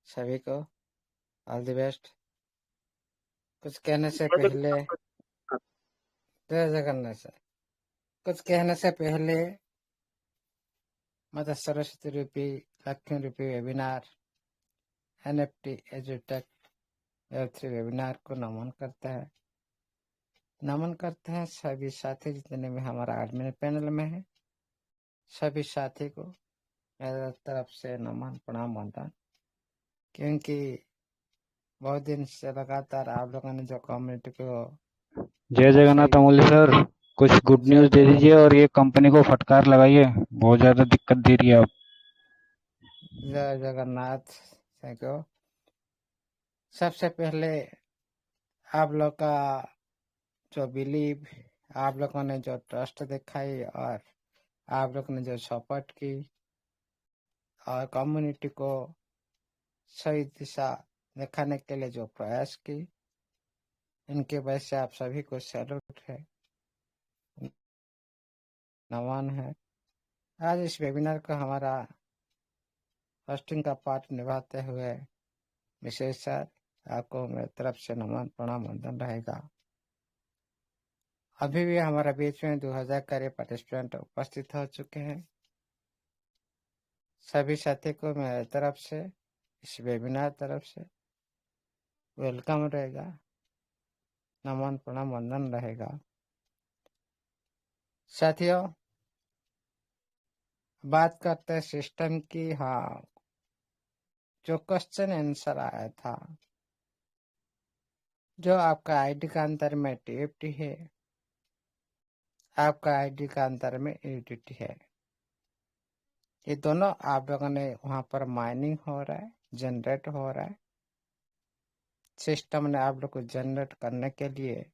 सभी को all the best. कुछ कहने से पहले जय जगन्नाथ सर। कुछ कहने से पहले माता सरस्वती रूपी लक्ष्मी रूपी वेबिनार NFT एजुटेक Web3 वेबिनार को नमन करते हैं सभी साथी जितने भी हमारा एडमिन पैनल में है। सभी साथी को मेरे तरफ से नमन प्रणाम वंदन, क्योंकि बहुत दिन से लगातार आप लोगों ने जो कम्युनिटी को जय जगन्नाथ अमूल्य सर, कुछ गुड न्यूज दे दीजिए और ये कंपनी को फटकार लगाइए, बहुत ज्यादा दिक्कत दे रही है आप। जय जगन्नाथ। Thank you. सबसे पहले आप लोग का जो बिलीव, आप लोगों ने जो ट्रस्ट दिखाई और आप लोगों ने जो सपोर्ट की और कम्युनिटी को सही दिशा दिखाने के लिए जो प्रयास की, इनके वजह से आप सभी को सैल्यूट है, नमन है। आज इस वेबिनार को हमारा होस्टिंग का पार्ट निभाते हुए विशेष सर, आपको मेरी तरफ से नमन प्रणाम वंदन रहेगा। अभी भी हमारा बीच में 2000 करीब पार्टिसिपेंट उपस्थित हो चुके हैं। सभी साथी को मेरे तरफ से, इस वेबिनार तरफ से वेलकम रहेगा, नमन प्रणाम वंदन रहेगा। साथियों, बात करते हैं सिस्टम की। हाँ, जो क्वेश्चन आंसर आया था, जो आपका आईडी का अंदर में TFT है, आपका आईडी का अंदर में UDT है, ये दोनों आप लोगों ने वहां पर माइनिंग हो रहा है, जनरेट हो रहा है। सिस्टम ने आप लोग को जनरेट करने के लिए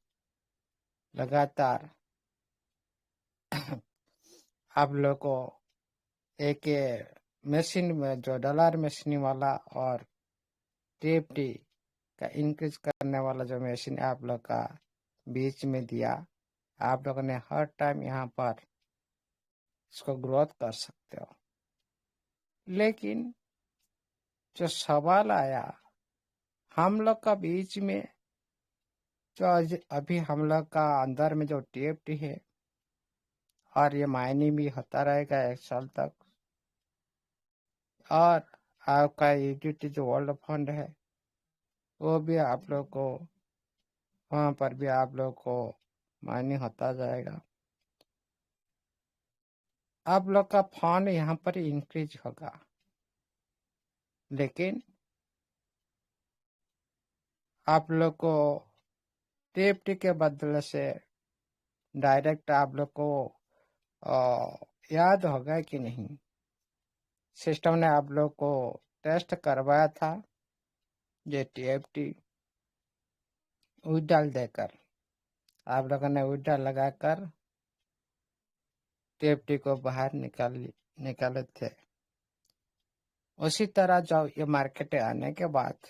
लगातार आप लोग को एक मशीन में जो डॉलर मशीन वाला और TFT का इंक्रीज करने वाला जो मशीन आप लोग का बीच में दिया, आप लोगों ने हर टाइम यहाँ पर इसको ग्रोथ कर सकते हो। लेकिन जो सवाल आया हम लोग का बीच में, जो अभी हम लोग का अंदर में जो TFT है और ये माइनिंग भी होता रहेगा 1 साल तक, और आपका UDT जो वर्ल्ड फंड है वो भी आप लोग को वहाँ पर भी आप लोग को माइनिंग होता जाएगा। आप लोग का फंड यहाँ पर इंक्रीज होगा, लेकिन आप लोग को TFT के बदले से डायरेक्ट आप लोग को याद होगा कि नहीं, सिस्टम ने आप लोग को टेस्ट करवाया था ये TFT विड्रॉल देकर। आप लोगों ने विड्रॉल लगाकर TFT को बाहर निकाले थे। उसी तरह जब ये मार्केट आने के बाद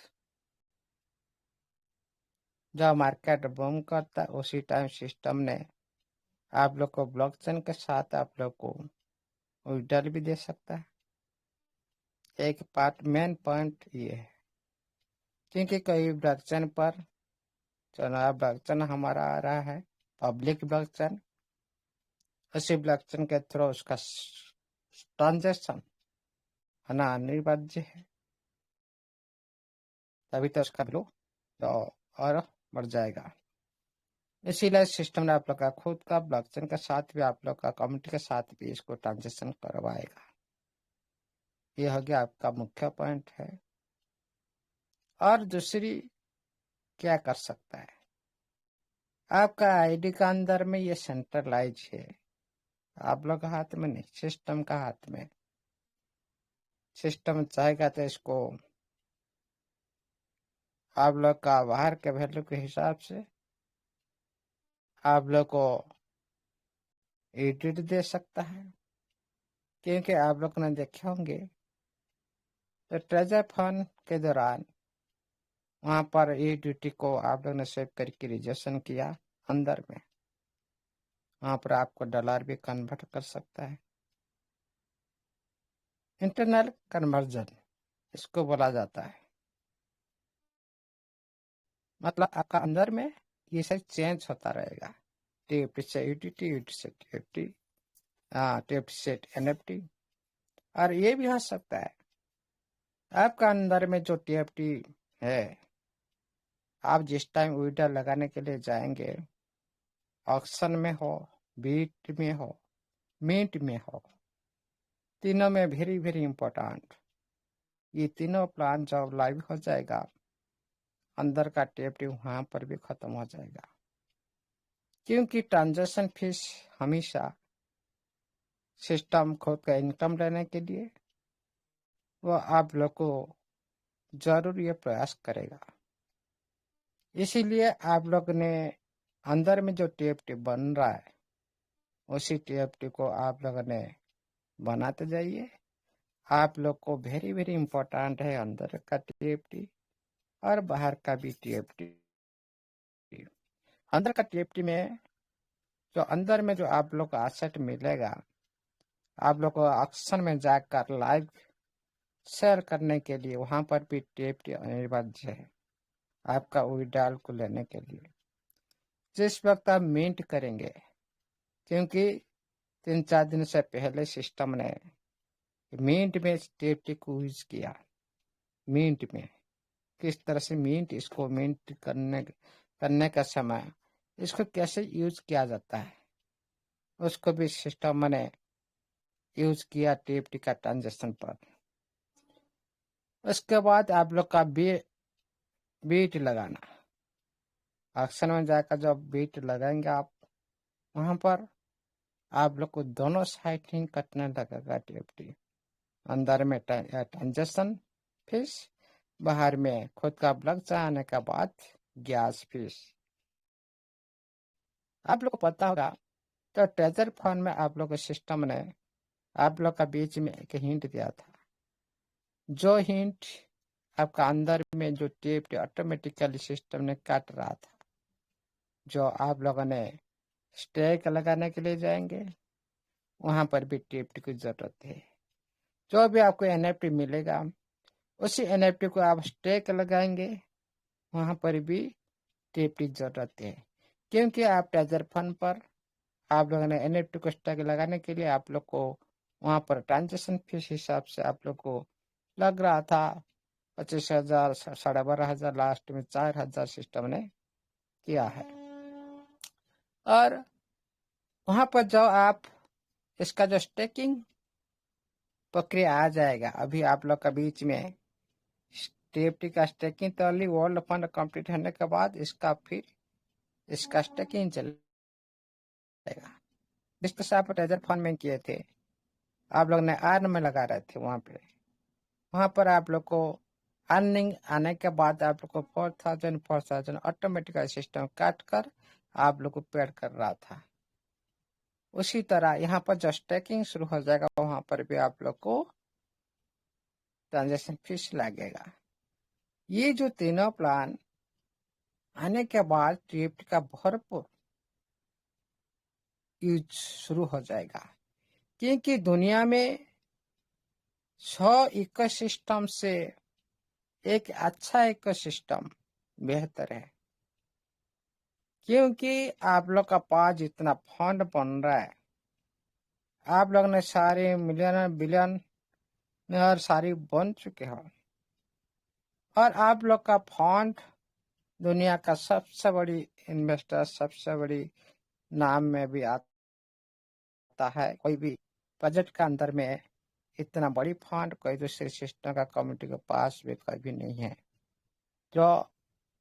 जब मार्केट बूम करता, उसी टाइम सिस्टम ने आप लोग को ब्लॉकचेन के साथ आप लोग को विड्रॉल भी दे सकता है। एक पार्ट मेन पॉइंट ये है, क्योंकि कई ब्लॉकचेन पर जो नया ब्लॉकचेन हमारा आ रहा है, पब्लिक ब्लॉकचेन, उसी ब्लॉकचेन के थ्रू उसका ट्रांजेक्शन होना अनिवार्य है, तभी तो उसका वैल्यू तो और बढ़ जाएगा। इसीलिए सिस्टम ने आप लोग का खुद का ब्लॉकचेन के साथ भी, आप लोग का कम्युनिटी के साथ भी इसको ट्रांजेक्शन करवाएगा। ये हो गया आपका मुख्य पॉइंट है। और दूसरी क्या कर सकता है, आपका आईडी का अंदर में ये सेंट्रलाइज है, आप लोग का हाथ में नहीं, सिस्टम का हाथ में। सिस्टम चाहेगा तो इसको आप लोग का बाहर के वैल्यू के हिसाब से आप लोग को एडिट दे सकता है, क्योंकि आप लोग ने देखे होंगे तो ट्रेजर फंड के दौरान वहां पर एडिट को आप लोग ने सेव करके रिजर्वेशन किया अंदर में, वहां पर आपको डॉलर भी कन्वर्ट कर सकता है। इंटरनल कन्वर्जन इसको बोला जाता है। मतलब आपका अंदर में ये सब चेंज होता रहेगा। टीएफटी से यूटीटी, यूटी से टीएफटी, टीएफटी से एनएफटी। और ये भी हो सकता है आपका अंदर में जो टीएफटी है, आप जिस टाइम विड्रॉ लगाने के लिए जाएंगे, ऑक्शन में हो, बीट में हो, मिंट में हो, तीनों में वेरी वेरी इंपॉर्टेंट, ये तीनों प्लान जब लाइव हो जाएगा, अंदर का टीएफटी वहां पर भी खत्म हो जाएगा। क्योंकि ट्रांजैक्शन फीस हमेशा सिस्टम खुद का इनकम लेने के लिए वो आप लोग को जरूर ये प्रयास करेगा। इसीलिए आप लोग ने अंदर में जो टीएफटी बन रहा है, उसी टीएफटी को आप लोगों ने बनाते जाइए। आप लोग को वेरी वेरी इंपॉर्टेंट है अंदर का टीएफटी और बाहर का भी टीएफटी। अंदर का टीएफटी में जो अंदर में जो आप लोग को एसेट मिलेगा, आप लोग को ऑक्शन में जाकर लाइव शेयर करने के लिए वहां पर भी टीएफटी अनिवार्य है आपका विड्रॉल को लेने के लिए। जिस वक्त आप मिंट करेंगे, क्योंकि 3-4 दिन से पहले सिस्टम ने मिंट में टीएफटी को यूज किया। मिंट में किस तरह से मिंट, इसको मिंट करने का समय इसको कैसे यूज किया जाता है, उसको भी सिस्टम ने यूज किया टीएफटी का ट्रांजेक्शन पर। उसके बाद आप लोग का बीट लगाना, ऑक्शन में जाकर जब बीट लगाएंगे आप, वहां पर आप लोग को दोनों साइड ही कटने लगेगा टीएफटी। अंदर में ट्रांजेक्शन फीस, बाहर में खुद का ब्लॉक आने के बाद गैस फीस। आप लोग को पता होगा तो ट्रेजर फंड में आप लोग के सिस्टम ने आप लोग का बीच में एक हिंट दिया था। जो हिंट आपका अंदर में जो टीएफटी ऑटोमेटिकली सिस्टम ने काट रहा था, जो आप लोगों ने स्टेक लगाने के लिए जाएंगे, वहां पर भी टीएफटी की जरूरत है। जो भी आपको एनएफटी मिलेगा, उसी एनएफटी को आप स्टेक लगाएंगे, वहां पर भी टीएफटी की जरूरत है। क्योंकि आप ट्रेजर फंड पर आप लोगों ने एनएफटी को स्टेक लगाने के लिए आप लोग को वहां पर ट्रांजेक्शन फीस हिसाब से आप लोग को लग रहा था 25,000, 12,500, लास्ट में 4,000 सिस्टम ने किया है। और वहां पर जब आप इसका जो स्टेकिंग प्रक्रिया आ जाएगा, अभी आप लोग का बीच में टीएफटी का स्टेकिंग तो वर्ल्ड फंड कंप्लीट होने के बाद इसका फिर इसका स्टेकिंग चलेगा। जिस तरह से आप ट्रेजर फंड में किए थे, आप लोग ने अर्न में लगा रहे थे, वहां पर आप लोग को अर्निंग आने के बाद आप लोग को 4,000 ऑटोमेटिकली सिस्टम काट कर आप लोग को पेड कर रहा था। उसी तरह यहाँ पर जब स्टेकिंग शुरू हो जाएगा, वहां पर भी आप लोग को ट्रांजेक्शन फीस लगेगा। ये जो तीनों प्लान आने के बाद टीएफटी का भरपूर यूज शुरू हो जाएगा। क्योंकि दुनिया में 100 इकोसिस्टम से एक अच्छा इकोसिस्टम बेहतर है। क्योंकि आप लोग का पास जितना फंड बन रहा है, आप लोग ने सारे मिलियन बिलियन और सारी बन चुके हो, और आप लोग का फंड दुनिया का सबसे बड़ी इन्वेस्टर, सबसे बड़ी नाम में भी आता है। कोई भी बजट का अंदर में इतना बड़ी फंड कोई दूसरे सिस्टम का कम्युनिटी के पास भी कभी नहीं है, जो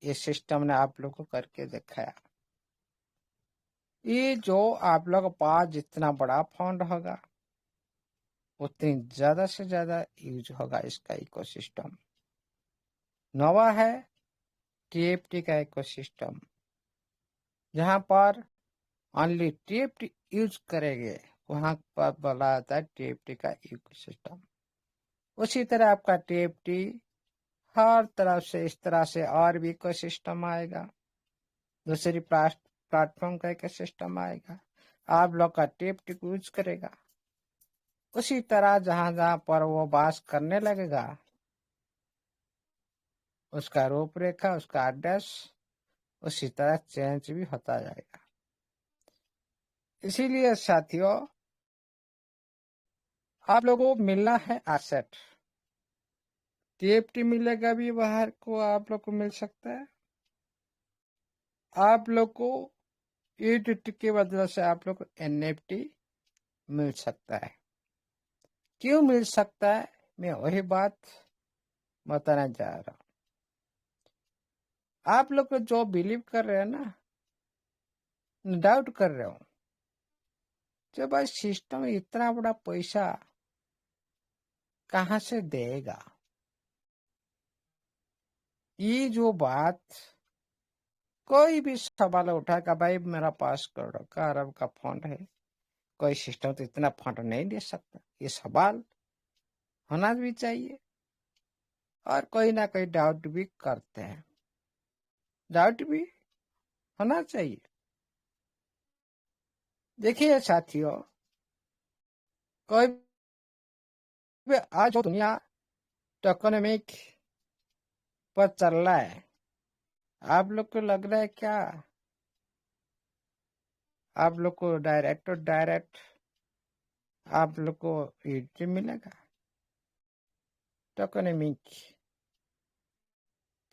ये सिस्टम ने आप लोग को करके दिखाया। ये जो आप लोग के पास जितना बड़ा फंड होगा, उतनी ज्यादा से ज्यादा यूज होगा इसका इकोसिस्टम। नवा है टीएफटी का इकोसिस्टम, जहां पर ओनली टीएफटी यूज करेंगे, वहां पर बोला जाता है टीएफटी का इकोसिस्टम। उसी तरह आपका टीएफटी हर तरफ से इस तरह से और भी इकोसिस्टम आएगा, दूसरी प्लेटफॉर्म का इकोसिस्टम आएगा, आप लोग का टीएफटी को यूज करेगा। उसी तरह जहां जहां पर वो बात करने लगेगा, उसका रूपरेखा, उसका एड्रेस उसी तरह चेंज भी होता जाएगा। इसीलिए साथियों, आप लोगों को मिलना है एसेट। टीएफटी मिलेगा भी बाहर को, आप लोग को मिल सकता है। आप लोग को यूटिलिटी के बदले से आप लोग को एनएफटी मिल सकता है। क्यों मिल सकता है, मैं वही बात बताना चाह रहा हूँ। आप लोग को जो बिलीव कर रहे हैं ना, डाउट कर रहे हो, जो भाई सिस्टम इतना बड़ा पैसा कहाँ से देगा, ये जो बात कोई भी सवाल उठाएगा, भाई मेरा पास करोड़ों का अरब का फंड है, कोई सिस्टम तो इतना फंड नहीं दे सकता, ये सवाल होना भी चाहिए। और कोई ना कोई डाउट भी करते हैं, डाउट भी होना चाहिए। देखिए साथियों, कोई भी आज जो दुनिया टोकनोमिक पर चल रहा है, आप लोग को लग रहा है क्या आप लोग को डायरेक्ट आप लोग को यूटिलिटी मिलेगा? टोकनोमिक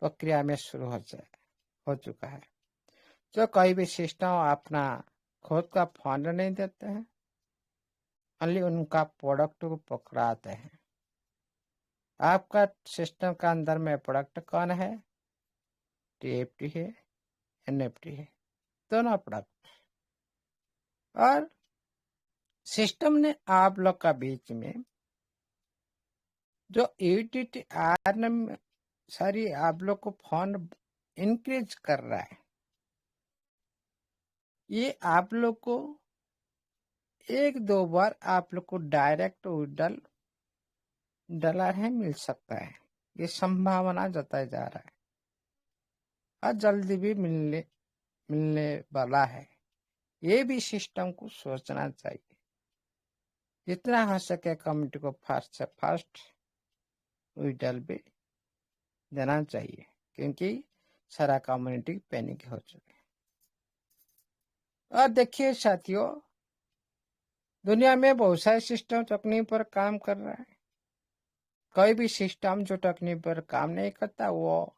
प्रक्रिया में शुरू हो चुका है। जो कोई भी सिस्टम अपना खुद का फंड नहीं देते हैं, ओनली उनका प्रोडक्ट को पकड़ाते हैं। आपका सिस्टम का अंदर में प्रोडक्ट कौन है? टीएफटी है, एनएफटी है, दोनों प्रोडक्ट। और सिस्टम ने आप लोग का बीच में जो यूटिलिटी अर्न सारी आप लोग को फंड इंक्रीज कर रहा है, ये आप लोग को एक दो बार आप लोग को डायरेक्ट विड्रॉल डॉलर है मिल सकता है। ये संभावना जताया जा रहा है और जल्दी भी मिलने वाला है। ये भी सिस्टम को सोचना चाहिए, जितना हो सके कम्युनिटी को फास्ट से फास्ट विड्रॉल भी देना चाहिए, क्योंकि सारा कम्युनिटी पैनिक हो चुके हैं। और देखिए साथियों, दुनिया में बहुत सारे सिस्टम तकनीक पर काम कर रहा है। कोई भी सिस्टम जो तकनीक पर काम नहीं करता, वो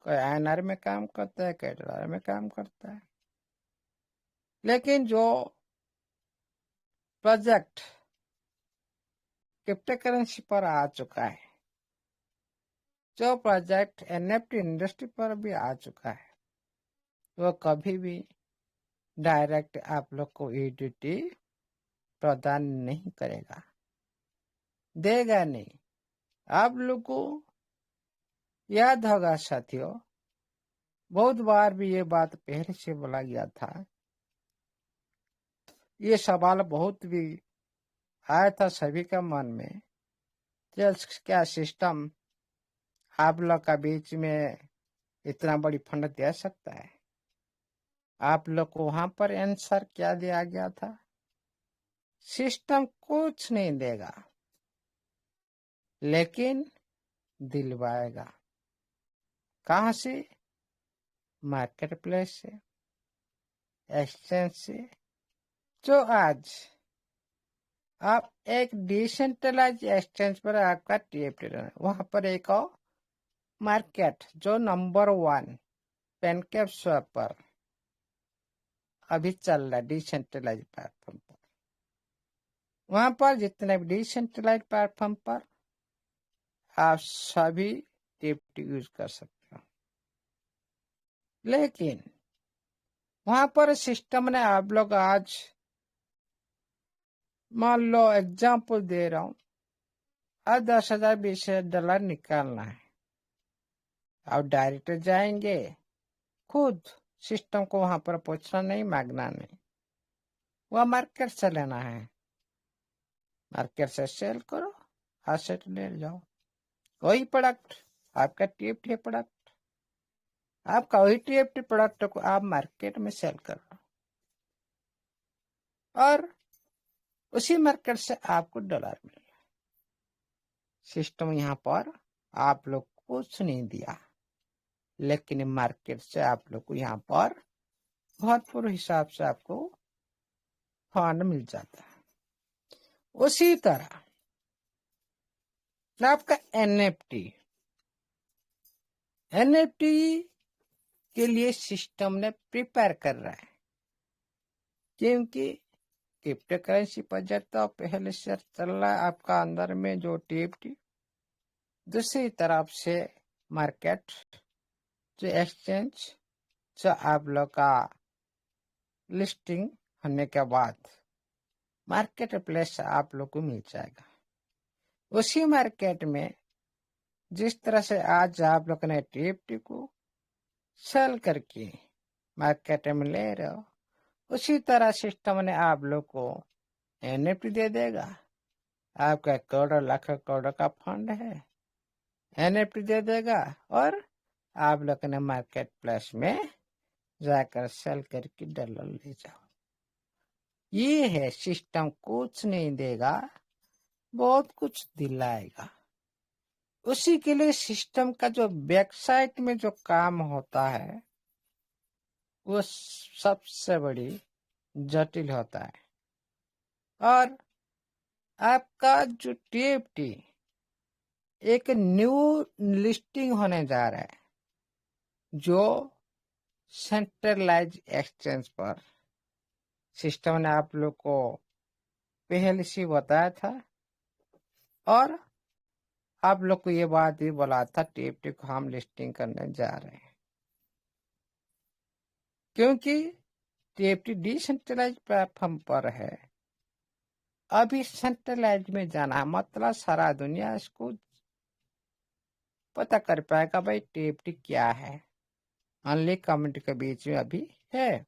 कोई आईएनआर में काम करता है, कोई डॉलर में काम करता है। लेकिन जो प्रोजेक्ट क्रिप्टो करेंसी पर आ चुका है, जो प्रोजेक्ट एनएफटी इंडस्ट्री पर भी आ चुका है, वो कभी भी डायरेक्ट आप लोग को यूटिलिटी प्रदान नहीं करेगा, देगा नहीं। आप लोग को याद होगा साथियों, बहुत बार भी ये बात पहले से बोला गया था, ये सवाल बहुत भी आया था सभी का मन में, क्या सिस्टम आप लोग का बीच में इतना बड़ी फंड दे सकता है? आप लोग को वहां पर आंसर क्या दिया गया था? सिस्टम कुछ नहीं देगा, लेकिन दिलवाएगा। कहां से? मार्केट प्लेस से, एक्सचेंज से। जो आज आप एक डिसेंट्रलाइज एक्सचेंज पर आपका टीएफटी वहां पर एक और मार्केट जो नंबर 1 पेनकेप स्वैप पर अभी चल रहा है, डिसेंट्रलाइज प्लेटफॉर्म पर। वहां पर जितने भी डिसेंट्रलाइज प्लेटफॉर्म पर आप सभी टीएफटी यूज कर सकते हो। लेकिन वहां पर सिस्टम ने आप लोग आज, मान लो एग्जाम्पल दे रहा हूं, आज 10,000 $20,000 निकालना है, आप डायरेक्ट जाएंगे, खुद सिस्टम को वहां पर पूछना नहीं, मांगना नहीं, वह मार्केट से लेना है, मार्केट से सेल करो, एसेट ले जाओ। वही प्रोडक्ट आपका टीएफटी प्रोडक्ट, आपका वही टीएफटी प्रोडक्ट को आप मार्केट में सेल करो और उसी मार्केट से आपको डॉलर मिलेगा। सिस्टम यहाँ पर आप लोग कुछ नहीं दिया, लेकिन मार्केट से आप लोग को यहाँ पर भरपूर हिसाब से आपको फंड मिल जाता है। उसी तरह आपका एनएफटी के लिए सिस्टम ने प्रिपेयर कर रहा है, क्योंकि क्रिप्टो करेंसी पर तो पहले से चल रहा है आपका अंदर में जो टीएफटी, दूसरी तरफ से मार्केट जो एक्सचेंज जो आप लोग का लिस्टिंग होने के बाद मार्केट प्लेस आप लोग को मिल जाएगा। उसी मार्केट में जिस तरह से आज आप लोग ने टीएफटी को सेल करके मार्केट में ले रहे हो, उसी तरह सिस्टम ने आप लोग को एनएफटी दे देगा। आपका करोड़ों लाख करोड़ों का फंड है, एनएफटी दे देगा और आप लोग ने मार्केट प्लेस में जाकर सेल करके डॉलर ले जाओ। ये है सिस्टम, कुछ नहीं देगा, बहुत कुछ दिलाएगा। उसी के लिए सिस्टम का जो वेबसाइट में जो काम होता है वो सबसे बड़ी जटिल होता है। और आपका जो टीएफटी एक न्यू लिस्टिंग होने जा रहा है, जो सेंट्रलाइज एक्सचेंज पर सिस्टम ने आप लोग को पहले से बताया था, और आप लोग को ये बात भी बोला था टीएफटी को हम लिस्टिंग करने जा रहे हैं, क्योंकि टीएफटी डिसेंट्रलाइज प्लेटफॉर्म पर है। अभी सेंट्रलाइज में जाना मतलब सारा दुनिया इसको पता कर पाएगा भाई टीएफटी क्या है, अनली कम्युनिटी के बीच में अभी है।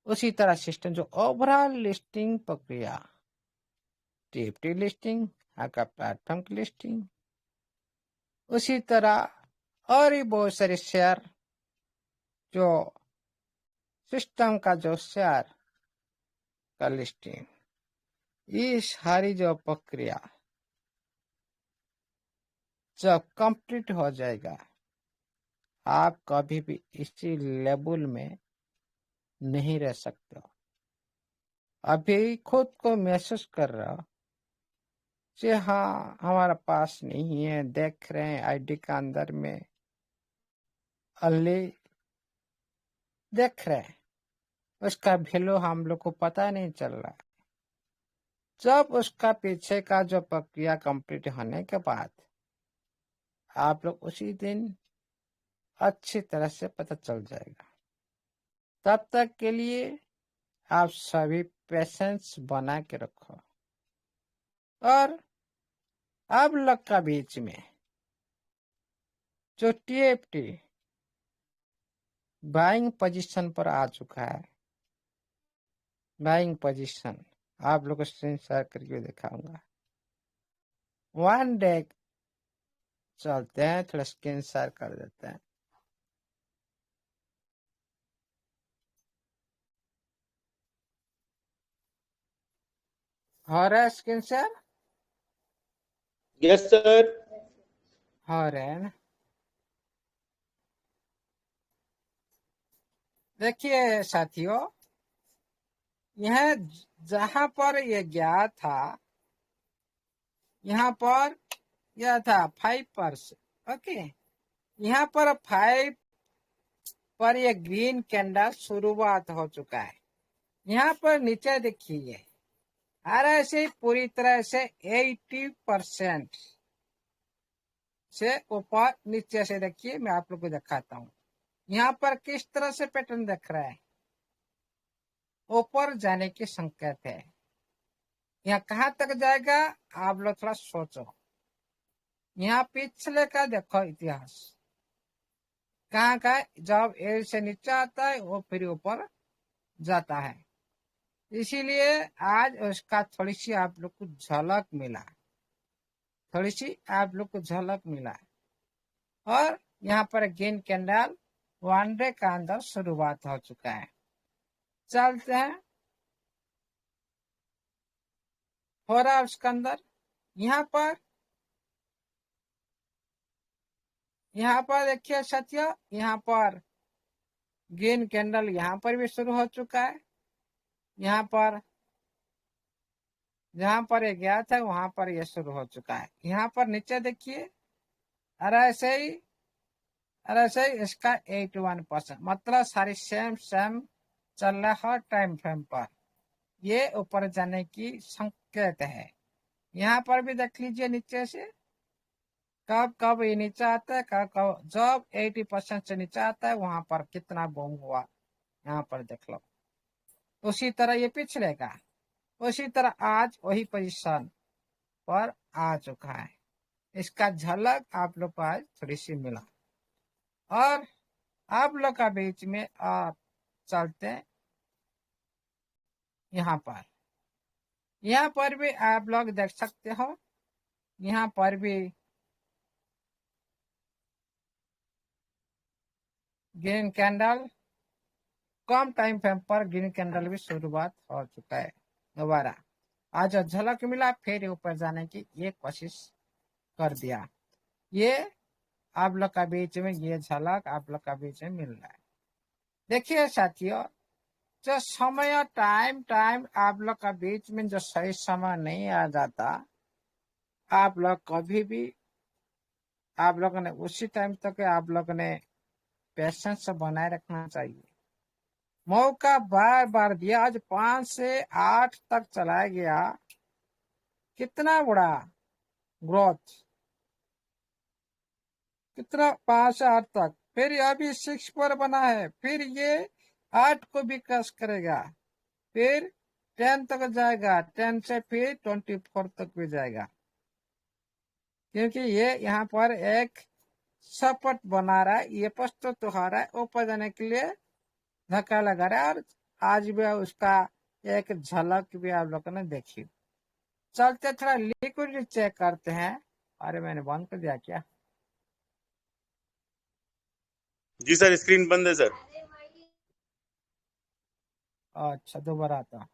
उसी तरह सिस्टम जो ओवरऑल लिस्टिंग प्रक्रिया, टीएफटी लिस्टिंग, आपका प्लेटफॉर्म की लिस्टिंग, उसी तरह और भी बहुत सारे शेयर, जो सिस्टम का जो शेयर का लिस्टिंग, ये सारी जो प्रक्रिया जब कंप्लीट हो जाएगा, आप कभी भी इसी लेवल में नहीं रह सकते हो। अभी खुद को महसूस कर रहा हो कि हाँ हमारा पास नहीं है, देख रहे हैं आईडी का अंदर में अली देख रहे हैं, उसका वैल्यू हम लोग को पता नहीं चल रहा है। जब उसका पीछे का जो प्रक्रिया कंप्लीट होने के बाद आप लोग उसी दिन अच्छी तरह से पता चल जाएगा। तब तक के लिए आप सभी पेशेंस बना के रखो। और आप लोग का बीच में जो टीएफटी बाइंग पोजीशन पर आ चुका है, बाइंग पोजीशन आप लोग को स्क्रीन शेयर करके दिखाऊंगा। वन डे चलते हैं, थोड़ा स्क्रीन शेयर कर देते हैं। हो रहा है स्क्रीन शेयर? Yes sir. हो रहे हैं ना? देखिए साथियों, यह जहां पर यह गया था, यहाँ पर यह था 5%। ओके, यहाँ पर 5 पर यह ग्रीन कैंडल शुरुआत हो चुका है। यहाँ पर नीचे देखिए और ऐसे पूरी तरह से 80% से ऊपर नीचे से देखिए, मैं आप लोग को दिखाता हूँ। यहाँ पर किस तरह से पैटर्न दिख रहा है, ऊपर जाने की संकेत है। यहाँ कहाँ तक जाएगा आप लोग थोड़ा सोचो। यहाँ पिछले का देखो इतिहास, कहाँ का जब एल से नीचे आता है वो फिर ऊपर जाता है। इसीलिए आज उसका थोड़ी सी आप लोग को झलक मिला, थोड़ी सी आप लोग को झलक मिला। और यहाँ पर ग्रीन कैंडल वन डे का अंदर शुरुआत हो चुका है। चलते हैं हो रहा उसके अंदर। यहाँ यहाँ पर देखिए साथियों, यहाँ पर ग्रीन कैंडल यहाँ पर भी शुरू हो चुका है। यहाँ पर जहां पर ये गया था वहां पर ये शुरू हो चुका है। यहाँ पर नीचे देखिए, और ऐसे ही इसका 81%, मतलब सारी सेम चल रहा है टाइम फ्रेम पर। ये ऊपर जाने की संकेत है। यहाँ पर भी देख लीजिए नीचे से कब कब ये नीचे आता है, कब कब, जब 80% से नीचे आता है वहां पर कितना बूम हुआ, यहाँ पर देख लो। उसी तरह ये पिछले का, उसी तरह आज वही पोजीशन पर आ चुका है। इसका झलक आप लोग को आज थोड़ी सी मिला। और आप लोग का बीच में आप चलते हैं यहाँ पर भी आप लोग देख सकते हो। यहाँ पर भी ग्रीन कैंडल, कम टाइम फ्रेम पर ग्रीन कैंडल भी शुरुआत हो चुका है। दोबारा आज झलक मिला, फिर ऊपर जाने की ये कोशिश कर दिया। ये आप लोग का बीच में ये झलक आप लोग का बीच में मिल रहा है। देखिए साथियों, जो समय टाइम आप लोग का बीच में जो सही समय नहीं आ जाता, आप लोग कभी भी आप लोगों ने उसी टाइम तक आप लोगों ने पेशेंस बनाए रखना चाहिए। मौका बार बार दिया, आज 5 से 8 तक चलाया गया, कितना बड़ा ग्रोथ, कितना 5 से 8 तक, फिर अभी 6 पर बना है, फिर ये 8 को भी क्रॉस करेगा, फिर 10 तक जाएगा, 10 से फिर 24 तक भी जाएगा। क्योंकि ये यहाँ पर एक सपट बना रहा है, ये प्रस्तुत तो हो रहा है, ऊपर जाने के लिए धक्का लगा रहा है। और आज भी उसका एक झलक भी आप लोगों ने देखी। चलते थोड़ा लिक्विडिटी चेक करते हैं। अरे मैंने बंद कर दिया क्या? जी सर, स्क्रीन बंद है सर। अच्छा, दोबारा आता हूँ।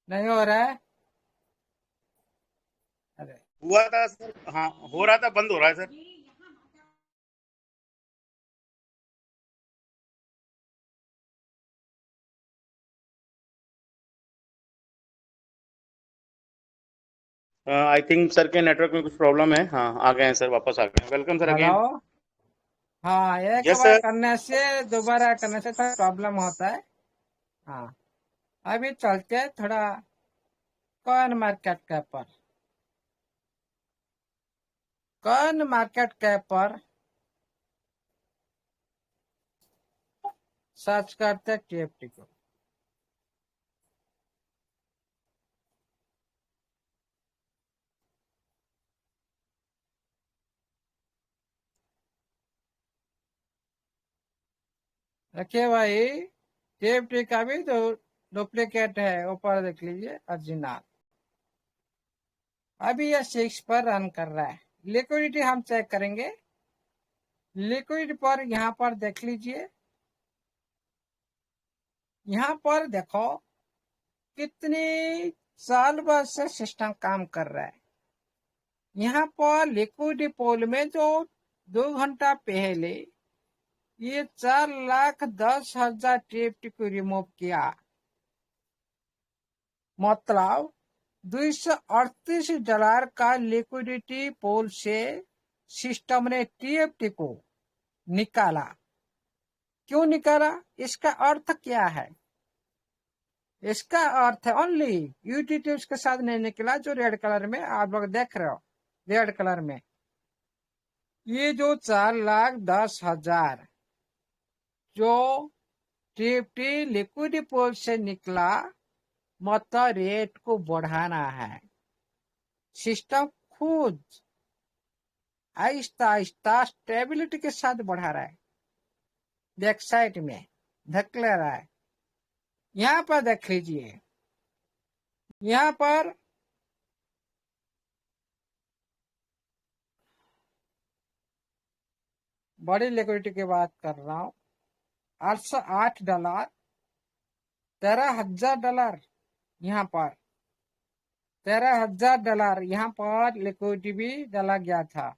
नहीं हो रहा है? अरे हुआ था सर, हाँ हो रहा था, बंद हो रहा है सर। आई थिंक सर के नेटवर्क में कुछ प्रॉब्लम है। हाँ आ गए हैं सर, वापस आ गए। Welcome sir hello. अगेन। हाँ, एक यस बार सर। करने से दोबारा करने से थोड़ा प्रॉब्लम होता है। हाँ, अभी चलते हैं थोड़ा कॉइन मार्केट कैप पर। कॉइन मार्केट कैप पर सर्च करते हैं TFT को। देखिए भाई, TFT का भी तो डुप्लीकेट है, ऊपर देख लीजिए ओरिजिनल। अभी यह 6 पर रन कर रहा है। लिक्विडिटी हम चेक करेंगे। लिक्विड पर यहाँ पर देख लीजिए, यहाँ पर देखो कितनी साल बाद से सिस्टम काम कर रहा है। यहाँ पर लिक्विड पोल में जो 2 घंटा पहले ये 4,10,000 TFT को रिमूव किया, मतलब $238 का लिक्विडिटी पोल से सिस्टम ने TFT को निकाला। क्यों निकाला? इसका अर्थ क्या है? इसका अर्थ है ओनली यूटीटी उसके साथ नहीं निकला, जो रेड कलर में आप लोग देख रहे हो, रेड कलर में ये जो 4,10,000 जो TFT लिक्विड पोल से निकला, मतलब रेट को बढ़ाना है। सिस्टम खुद आहिस्ता आहिस्ता स्टेबिलिटी के साथ बढ़ा रहा है, बैक साइड में धकेल रहा है। यहाँ पर देख लीजिए, यहाँ पर बड़ी लिक्विडिटी की बात कर रहा हूँ। $808, $13,000 यहाँ पर, $13,000 यहाँ पर लिक्विडिटी भी डाला गया था।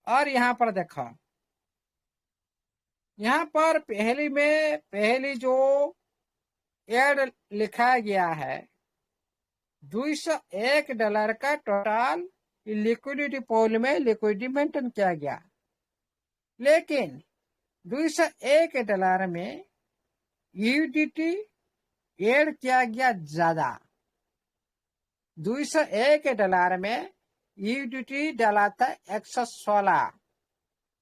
और यहाँ पर देखो, यहाँ पर पहली जो एड लिखा गया है, $201 का टोटल लिक्विडिटी पूल में लिक्विडिटी मेंटेन किया गया, लेकिन $201 में यूडिटी एड किया गया ज्यादा। $201 में यूडिटी डाला था 116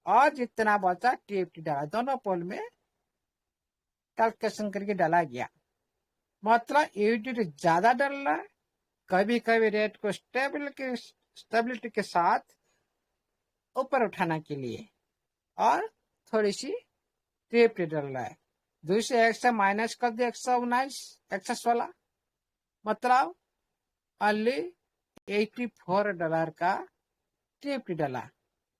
और जितना बचा टीएफटी डाला, दोनों पोल में कैलकुलेशन करके डाला गया। मतलब यूडिटी ज्यादा डाल रहा है, कभी कभी रेट को स्टेबिलिटी के साथ ऊपर उठाने के लिए, और थोड़ी सी टीएफटी डाल रहा है। 201 से माइनस कर दिया 119, 116, मतलब ओनली $84 का टीएफटी डाला,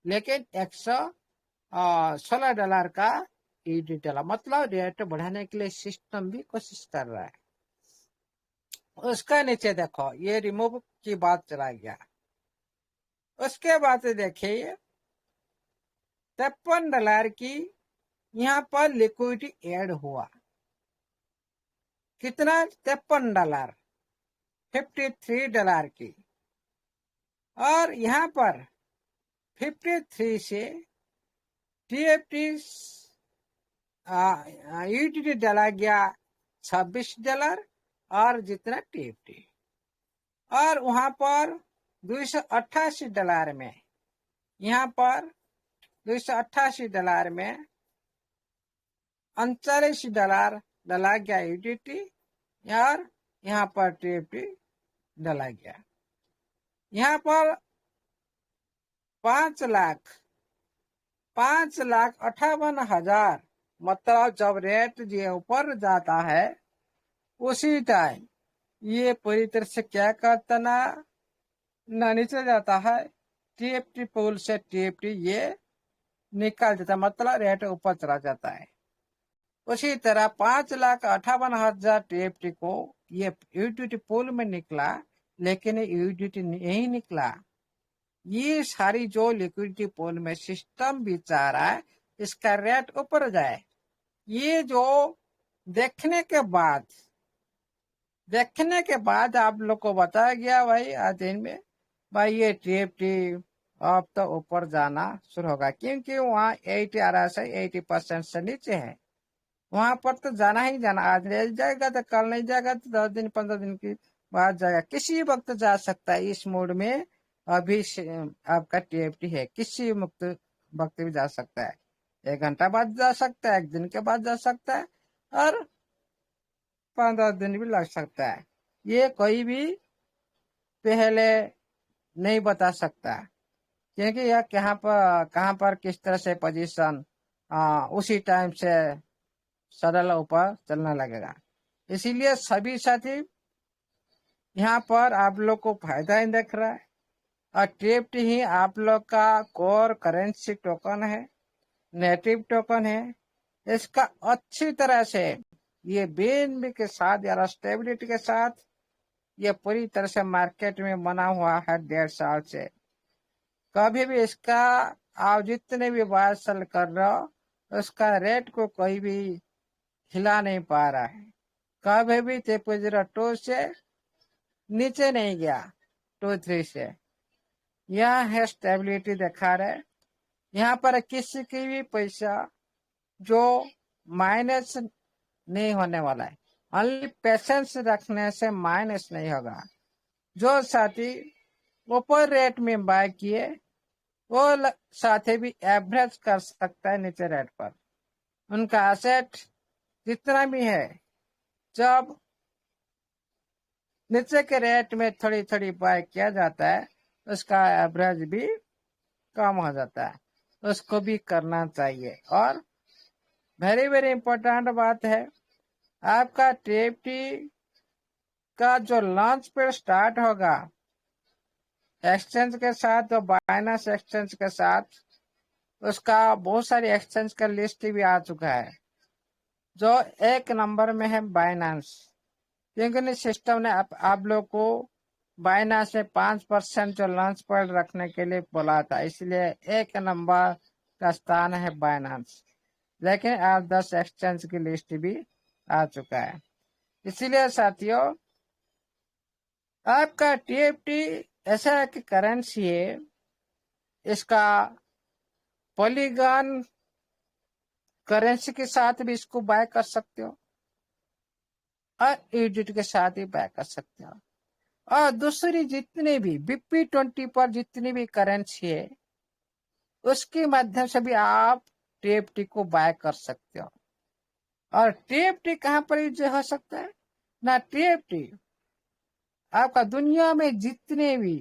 लेकिन $116 का ईडी डाला। मतलब रेट बढ़ाने के लिए सिस्टम भी कोशिश कर रहा है। उसका नीचे देखो, ये रिमूव की बात चला गया। उसके बाद देखिए $53 की यहाँ पर लिक्विडिटी ऐड हुआ। कितना? $53, $53 की। और यहाँ पर 53 से टीएफटी यूटीटी डाला गया $26 और जितना टीएफटी, और वहां पर $288 में, यहाँ पर $288 में $39 डाला गया यूटीटी और यहाँ पर टीएफटी डाला गया। यहाँ पर 5,58,000, मतलब जब रेट ये ऊपर जाता है उसी टाइम ये पूरी तरह से क्या करता ना नीचे जाता है, टीएफटी पूल से टीएफटी ये निकल जाता है, मतलब रेट ऊपर चला जाता है। उसी तरह 5,58,000 टीएफटी को ये यूटीटी पूल में निकला, लेकिन यूटीटी नहीं निकला। ये सारी जो लिक्विडिटी पूल में सिस्टम भी चाह रहा है इसका रेट ऊपर जाए। ये जो देखने के बाद आप लोग को बताया गया भाई आज दिन में, भाई ये टीएफटी अब तो ऊपर जाना शुरू होगा, क्योंकि वहाँ 80 आ रहा है, 80% से नीचे है। वहां पर तो जाना ही जाना, आज ले जाएगा तो कल नहीं जाएगा तो 10 दिन 15 दिन के बाद जाएगा, किसी वक्त जा सकता है। इस मोड में अभी आपका टीएफटी है, किसी वक्त भी जा सकता है। 1 घंटा बाद जा सकता है, 1 दिन के बाद जा सकता है, और 15 दिन भी लग सकता है। ये कोई भी पहले नहीं बता सकता, क्योंकि यह कहाँ पर किस तरह से पोजीशन उसी टाइम से सरल ऊपर चलने लगेगा। इसीलिए सभी साथी यहाँ पर आप लोग को फायदा ही देख रहा है, और टीएफटी ही आप लोग का कोर करेंसी टोकन है, नेटिव टोकन है। इसका अच्छी तरह से ये बीएनबी के साथ या स्टेबिलिटी के साथ ये पूरी तरह से मार्केट में बना हुआ है 1.5 साल से। कभी भी इसका आप जितने भी बार सेल कर रहे हो उसका रेट को कोई भी हिला नहीं पा रहा है। कभी भी 2 से नीचे नहीं गया, 2.3 से। यह है स्टेबिलिटी दिखा रहे। यहाँ पर किसी की भी पैसा जो माइनस नहीं होने वाला है, ओनली पेशेंस रखने से माइनस नहीं होगा। जो साथी ऊपर रेट में बाय किए वो साथी भी एवरेज कर सकता है नीचे रेट पर। उनका एसेट जितना भी है, जब नीचे के रेट में थोड़ी थोड़ी बाय किया जाता है उसका एवरेज भी कम हो जाता है, उसको भी करना चाहिए। और वेरी वेरी इंपॉर्टेंट बात है, आपका टीएफटी का जो लॉन्च पे स्टार्ट होगा एक्सचेंज के साथ, जो बाइनेंस एक्सचेंज के साथ, उसका बहुत सारी एक्सचेंज का लिस्ट भी आ चुका है। जो एक नंबर में है बाइनेंस, क्योंकि सिस्टम ने आप लोग को बाइनेंस में 5% जो लॉन्च पैड रखने के लिए बोला था, इसलिए एक नंबर का स्थान है बाइनेंस। लेकिन आज 10 एक्सचेंज की लिस्ट भी आ चुका है। इसीलिए साथियों, आपका TFT ऐसा है कि करेंसी है, इसका पॉलीगॉन करेंसी के साथ भी इसको बाय कर सकते हो और यूडिट के साथ ही बाय कर सकते हो। और दूसरी जितनी भी BP20 पर जितनी भी करेंसी है, उसके माध्यम से भी आप TFT को बाय कर सकते हो। और TFT कहाँ पर यूज हो सकता है ना? TFT आपका दुनिया में जितने भी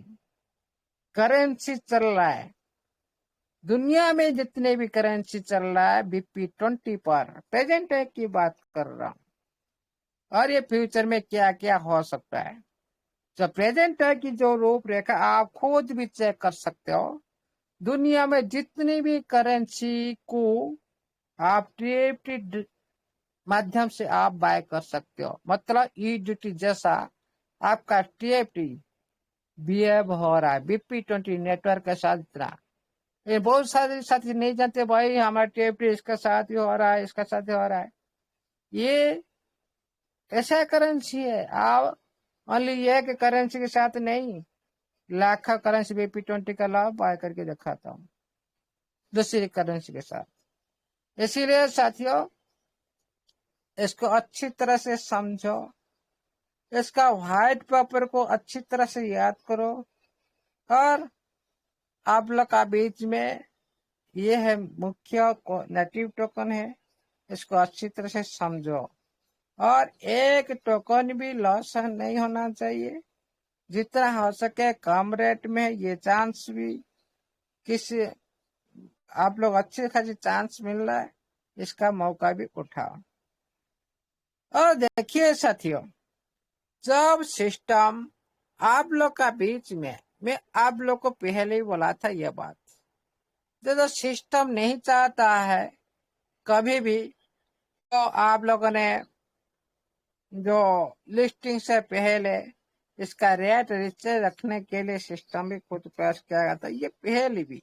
करेंसी चल रहा है, दुनिया में जितने भी करेंसी चल रहा है BP20 पर, प्रेजेंट है की बात कर रहा हूं, और ये फ्यूचर में क्या क्या हो सकता है। जो प्रेजेंट है की जो रूपरेखा आप खुद भी चेक कर सकते हो। दुनिया में जितनी भी करेंसी को आप TFT माध्यम से आप बाय कर सकते हो। मतलब ईडीटी जैसा आपका TFT बिहेव हो रहा है BP20 नेटवर्क के साथ। इतना ये बहुत सारे साथी नहीं जानते, भाई हमारा TFT इसके साथ ही हो रहा है, इसके साथ ही हो रहा है। ये ऐसा करेंसी है, आप ओनली एक करेंसी के साथ नहीं, लाखों करेंसी BP20 का लाभ बाय करके दिखाता हूँ दूसरी करेंसी के साथ। इसीलिए साथियों, इसको अच्छी तरह से समझो, इसका व्हाइट पेपर को अच्छी तरह से याद करो, और आप लोग का बीच में ये है मुख्य नेटिव टोकन है, इसको अच्छी तरह से समझो। और एक टोकन भी लॉस नहीं होना चाहिए, जितना हो सके कम रेट में ये चांस भी किसी आप लोग अच्छे खासी चांस मिल रहा है, इसका मौका भी उठाओ। और देखिए साथियों, जब सिस्टम आप लोग का बीच में, मैं आप लोग को पहले ही बोला था यह बात, जो सिस्टम नहीं चाहता है कभी भी, तो आप लोगों ने जो लिस्टिंग से पहले इसका रेट नीचे रखने के लिए सिस्टम भी खुद प्रयास किया गया था, ये पहले भी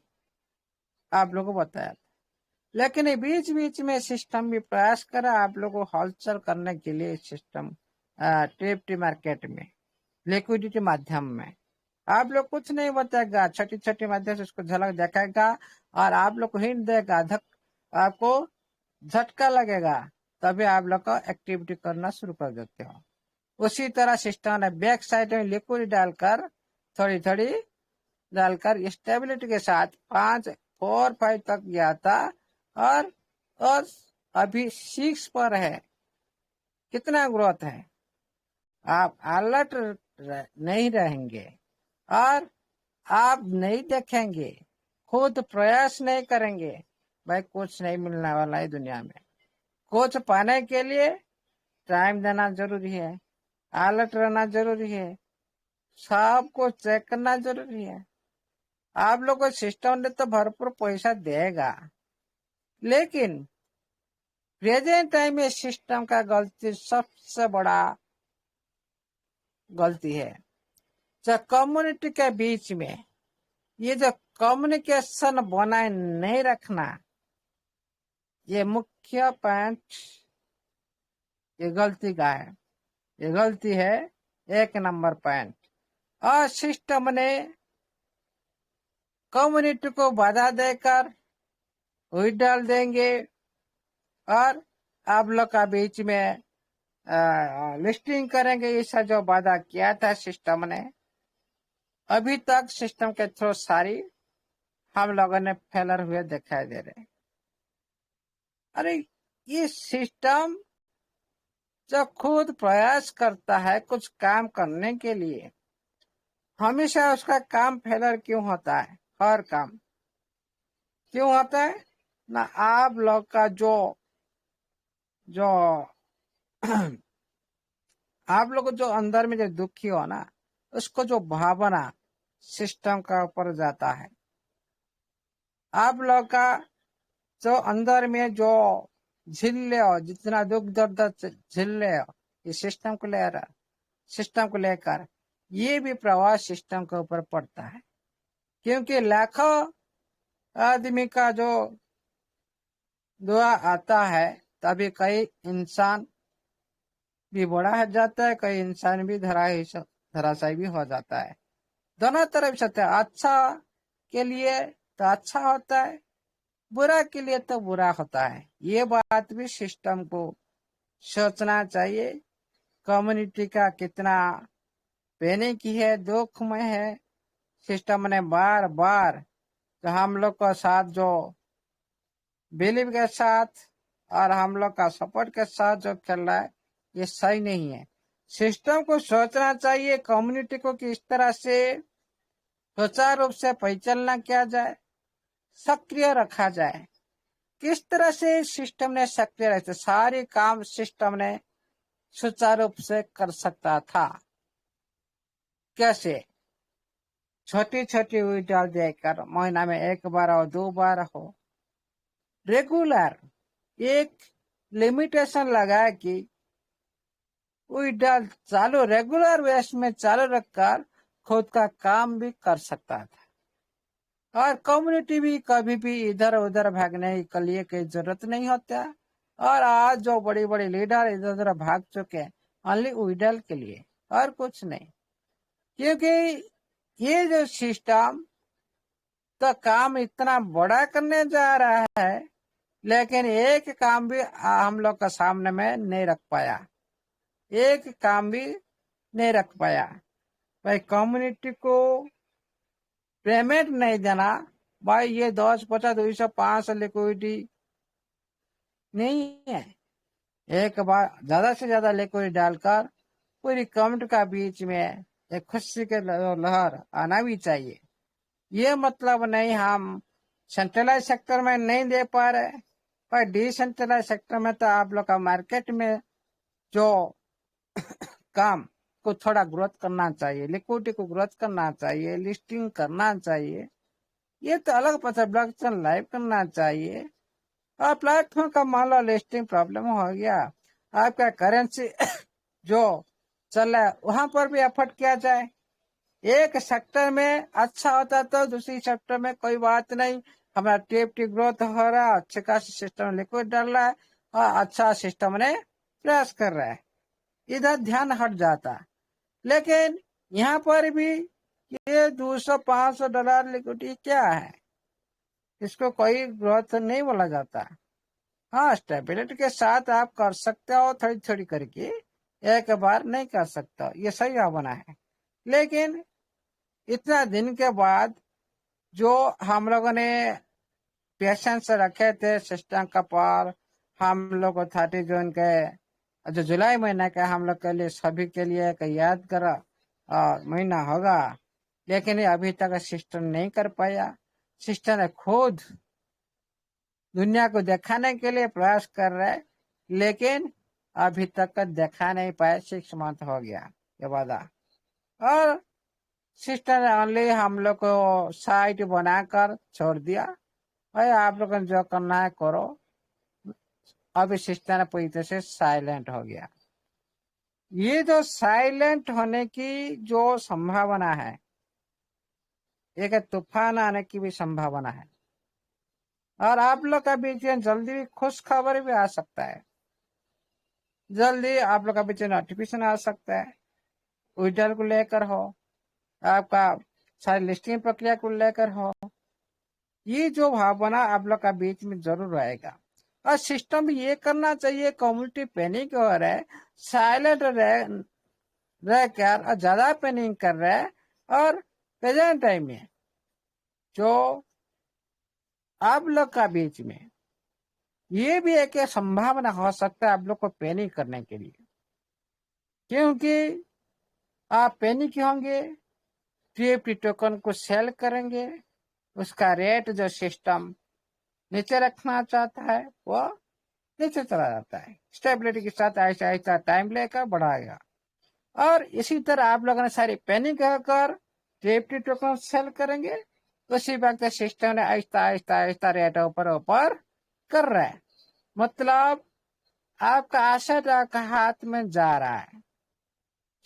आप लोगों को बताया था। लेकिन बीच बीच में सिस्टम भी प्रयास करा आप लोगों को हलचल करने के लिए। सिस्टम TFT मार्केट में लिक्विडिटी माध्यम में आप लोग कुछ नहीं बताएगा, छोटी छोटी माध्यम से उसको झलक दिखाएगा और आप लोग को हिंट देगा, आपको झटका लगेगा, तभी आप लोग को एक्टिविटी करना शुरू कर देते हो। उसी तरह सिस्टम ने बैक साइड में लिक्विड डालकर थोड़ी थोड़ी डालकर स्टेबिलिटी के साथ 5-4-5 तक गया था, और अभी 6 पर है। कितना ग्रोथ है, आप अलर्ट नहीं रहेंगे और आप नहीं देखेंगे, खुद प्रयास नहीं करेंगे, भाई कुछ नहीं मिलने वाला है दुनिया में। कुछ पाने के लिए टाइम देना जरूरी है, अलर्ट रहना जरूरी है, सबको चेक करना जरूरी है। आप लोग को सिस्टम ने तो भरपूर पैसा देगा, लेकिन प्रेजेंट टाइम में सिस्टम का गलती सबसे बड़ा गलती है, जो कम्युनिटी के बीच में ये जो कम्युनिकेशन बनाए नहीं रखना, ये मुख्य पॉइंट, ये गलती का है, ये गलती है 1 नंबर पॉइंट। और सिस्टम ने कम्युनिटी को बाधा देकर डाल देंगे, और आप लोग का बीच में लिस्टिंग करेंगे, ऐसा जो वादा किया था सिस्टम ने, अभी तक सिस्टम के थ्रू सारी हम लोगों ने फेलर हुए दिखाई दे रहे। अरे ये सिस्टम जो खुद प्रयास करता है कुछ काम करने के लिए, हमेशा उसका काम फेलर क्यों होता है? हर काम क्यों होता है ना? आप लोग का जो आप लोग जो अंदर में जो दुखी हो ना, उसको जो भावना सिस्टम का ऊपर जाता है। आप लोग का जो अंदर में जो झेल ले हो, जितना दुख दर्द झेल ले हो, ये सिस्टम को लेकर ये भी प्रभाव सिस्टम के ऊपर पड़ता है। क्योंकि लाखों आदमी का जो दुआ आता है, तभी कई इंसान भी बड़ा हो जाता है, कई इंसान भी धराशायी भी हो जाता है। दोनों तरफ से अच्छा के लिए तो अच्छा होता है, बुरा के लिए तो बुरा होता है। ये बात भी सिस्टम को सोचना चाहिए। कम्युनिटी का कितना पैनिक है, दुख में है। सिस्टम ने बार बार तो हम लोग का साथ जो बिलीव के साथ और हम लोग का सपोर्ट के साथ जो चल रहा है, ये सही नहीं है। सिस्टम को सोचना चाहिए कम्युनिटी को किस तरह से सुचारू रूप से परिचालना किया जाए, सक्रिय रखा जाए। किस तरह से सिस्टम ने सक्रिय रहते, सारे काम सिस्टम ने सुचारू रूप से कर सकता था। कैसे? छोटी छोटी विड्रॉल देकर महीना में 1 बार और 2 बार हो, रेगुलर एक लिमिटेशन लगा कि विड्रॉल चालू रेगुलर बेस में चालू रखकर खुद का काम भी कर सकता था। और कम्युनिटी भी कभी भी इधर उधर भागने के लिए कोई जरूरत नहीं होता। और आज जो बड़ी बड़ी लीडर इधर उधर भाग चुके हैं ओनली विड्रॉल के लिए और कुछ नहीं। क्योंकि ये जो सिस्टम तो काम इतना बड़ा करने जा रहा है, लेकिन एक काम भी हम लोग का सामने में नहीं रख पाया, एक काम भी नहीं रख पाया। भाई कम्युनिटी को पेमेंट नहीं देना, भाई ये 10, 50, 200, 500 लिक्विडिटी नहीं है। एक बार ज्यादा से ज्यादा लिक्विडिटी डालकर पूरी कम्युनिटी का बीच में एक खुशी के लहर आना भी चाहिए। ये मतलब नहीं हम सेंट्रलाइज सेक्टर में नहीं दे पा रहे, पर डिसेंट्रलाइज सेक्टर में तो आप लोग का मार्केट में जो काम को थोड़ा ग्रोथ करना चाहिए, लिक्विडिटी को ग्रोथ करना चाहिए, लिस्टिंग करना चाहिए। ये तो अलग पता, ब्लॉकचेन लाइव करना चाहिए। और प्लेटफॉर्म का मान लो लिस्टिंग प्रॉब्लम हो गया, आपका करेंसी जो चल रहा है वहां पर भी एफर्ट किया जाए। एक सेक्टर में अच्छा होता तो दूसरी सेक्टर में कोई बात नहीं, हमारा टीएफटी ग्रोथ हो रहा है, अच्छे खासी सिस्टम लिक्विड डाल रहा है और अच्छा सिस्टम ने प्रयास कर रहा है, इधर ध्यान हट जाता। लेकिन यहाँ पर भी ये $200-500 लिक्विडिटी क्या है, इसको कोई ग्रोथ नहीं बोला जाता। हाँ, स्टेबिलिटी के साथ आप कर सकते हो, थोड़ी थोड़ी करके, एक बार नहीं कर सकते, ये सही भावना है। लेकिन इतना दिन के बाद जो हम लोगों ने पेशेंस रखे थे सिस्टम का पार, हम लोग को 30 जून के जो जुलाई महीने का हम लोग के लिए सभी के लिए एक यादगार महीना होगा, लेकिन अभी तक सिस्टम नहीं कर पाया। सिस्टम ने खुद दुनिया को दिखाने के लिए प्रयास कर रहा है, लेकिन अभी तक देखा नहीं पाया। 6 मंथ हो गया ये वादा, और सिस्टम ने ओनली हम लोग को साइट बनाकर छोड़ दिया, भाई आप लोग जो करना है करो। अभी सिस्टम ने पूरी तरह से साइलेंट हो गया। ये जो साइलेंट होने की जो संभावना है, एक तूफान आने की भी संभावना है। और आप लोग का बीच में जल्दी खुश खबर भी आ सकता है, जल्दी आप लोग का बीच में नोटिफिकेशन आ सकता है, विड्रॉल को लेकर हो, आपका सारी लिस्टिंग प्रक्रिया को लेकर हो। ये जो भावना आप लोग का बीच में जरूर रहेगा। और सिस्टम भी ये करना चाहिए, कम्युनिटी पैनिक हो रहा है, साइलेंट रह कर और ज्यादा पैनिक कर रहा है। और प्रेजेंट टाइम में जो आप लोग का बीच में ये भी एक संभावना हो सकता है आप लोग को पैनिक करने के लिए, क्योंकि आप पैनिक होंगे, टीएफटी टोकन को सेल करेंगे, उसका रेट जो सिस्टम नीचे रखना चाहता है वो नीचे चला जाता है। स्टेबिलिटी के साथ ऐसा ऐसा टाइम लेकर बढ़ाएगा। और इसी तरह आप लोगों ने सारी पैनिक होकर टीएफटी टोकन सेल करेंगे, उसी वक्त सिस्टम ने आहिस्ता आहिस्ता आहिस्ता रेट ऊपर ऊपर कर रहा है। मतलब आपका एसेट आपका हाथ में जा रहा है,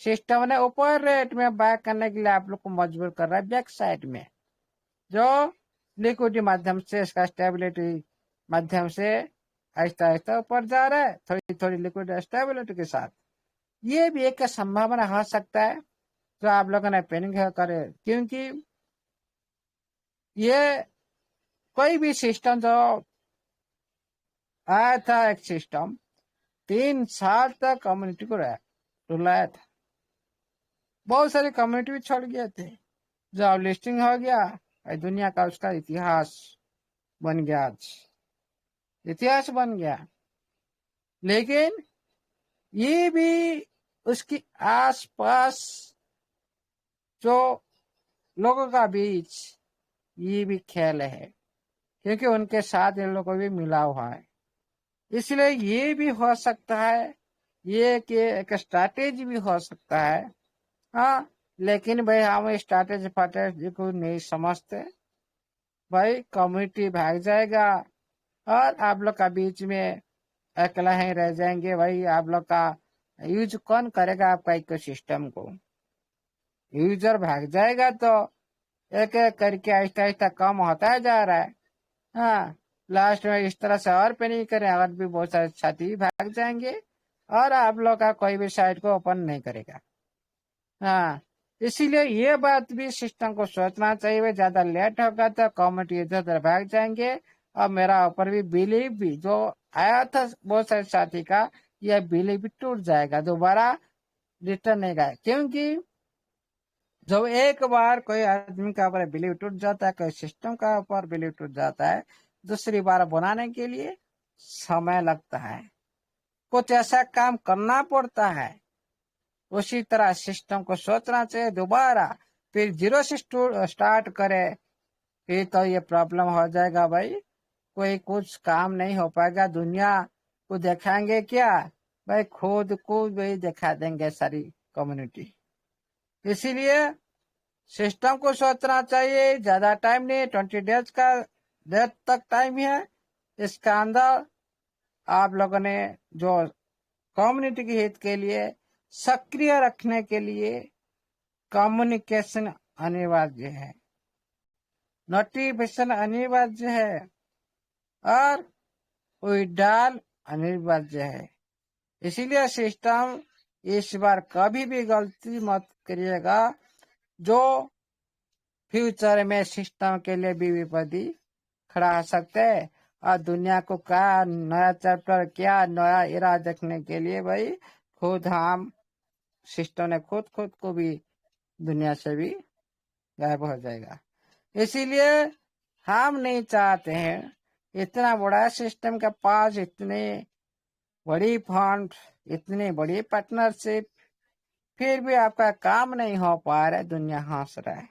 सिस्टम ने ऊपर रेट में बाय करने के लिए आप लोग को मजबूर कर रहा है बैक साइड में, जो लिक्विडिटी माध्यम से, इसका स्टेबिलिटी माध्यम से आहिस्ता आहिस्ता ऊपर जा रहा है, थोड़ी थोड़ी लिक्विड स्टेबिलिटी के साथ। ये भी एक संभावना हो सकता है जो आप लोगों ने पेनिंग करे, क्योंकि ये कोई भी सिस्टम जो आया था, एक सिस्टम 3 साल तक कम्युनिटी को रुलाया था, बहुत सारी कम्युनिटी भी छोड़ गए थे। जब लिस्टिंग हो गया, दुनिया का उसका इतिहास बन गया, आज इतिहास बन गया। लेकिन ये भी उसकी आसपास जो लोगों का बीच ये भी खेल है, क्योंकि उनके साथ इन लोगों को भी मिला हुआ है। इसलिए ये भी हो सकता है, ये कि एक स्ट्रैटेजी भी हो सकता है। हाँ, लेकिन भाई हम स्ट्रैटेजी फाटेजी को नहीं समझते। भाई कम्युनिटी भाग जाएगा और आप लोग का बीच में अकेला ही रह जाएंगे। भाई आप लोग का यूज कौन करेगा आपका इकोसिस्टम को? यूजर भाग जाएगा तो एक एक करके आहिस्ता आहिस्ता कम होता जा रहा है। हाँ, लास्ट में इस तरह से और पे नहीं करें, और भी बहुत सारे साथी भाग जाएंगे और आप लोग का कोई भी साइट को ओपन नहीं करेगा। हाँ, इसीलिए ये बात भी सिस्टम को सोचना चाहिए। ज्यादा लेट होगा तो कम्युनिटी इधर उधर भाग जाएंगे और मेरा ऊपर भी बिलीव भी जो आया था बहुत सारे साथी का, यह बिलीव भी टूट जाएगा, दोबारा रिटर्न नहीं आएगा। क्योंकि जब एक बार कोई आदमी का ऊपर बिलीव टूट जाता है, कोई सिस्टम का ऊपर बिलीव टूट जाता है, दूसरी बार बनाने के लिए समय लगता है, कुछ ऐसा काम करना पड़ता है। उसी तरह सिस्टम को सोचना चाहिए दोबारा, फिर जीरो से स्टार्ट करे, फिर तो ये प्रॉब्लम हो जाएगा। भाई कोई कुछ काम नहीं हो पाएगा, दुनिया को दिखाएंगे क्या? भाई खुद को भी दिखा देंगे सारी कम्युनिटी। इसीलिए सिस्टम को सोचना चाहिए, ज्यादा टाइम नहीं, 20 डेज का डेट तक टाइम है। इसका अंदर आप लोगों ने जो कम्युनिटी के हित के लिए सक्रिय रखने के लिए कम्युनिकेशन अनिवार्य है, नोटिफिकेशन अनिवार्य है और विड्रॉल अनिवार्य है। इसीलिए सिस्टम इस बार कभी भी गलती मत करिएगा जो फ्यूचर में सिस्टम के लिए भी विपत्ति खड़ा हो सकते हैं। और दुनिया को क्या नया चैप्टर, क्या नया इरा देखने के लिए भाई खुद हम सिस्टम ने खुद को भी दुनिया से भी गायब हो जाएगा। इसीलिए हम नहीं चाहते हैं इतना बड़ा सिस्टम के पास इतने बड़ी फंड, इतनी बड़ी पार्टनरशिप, फिर भी आपका काम नहीं हो पा रहा है, दुनिया हंस रहा है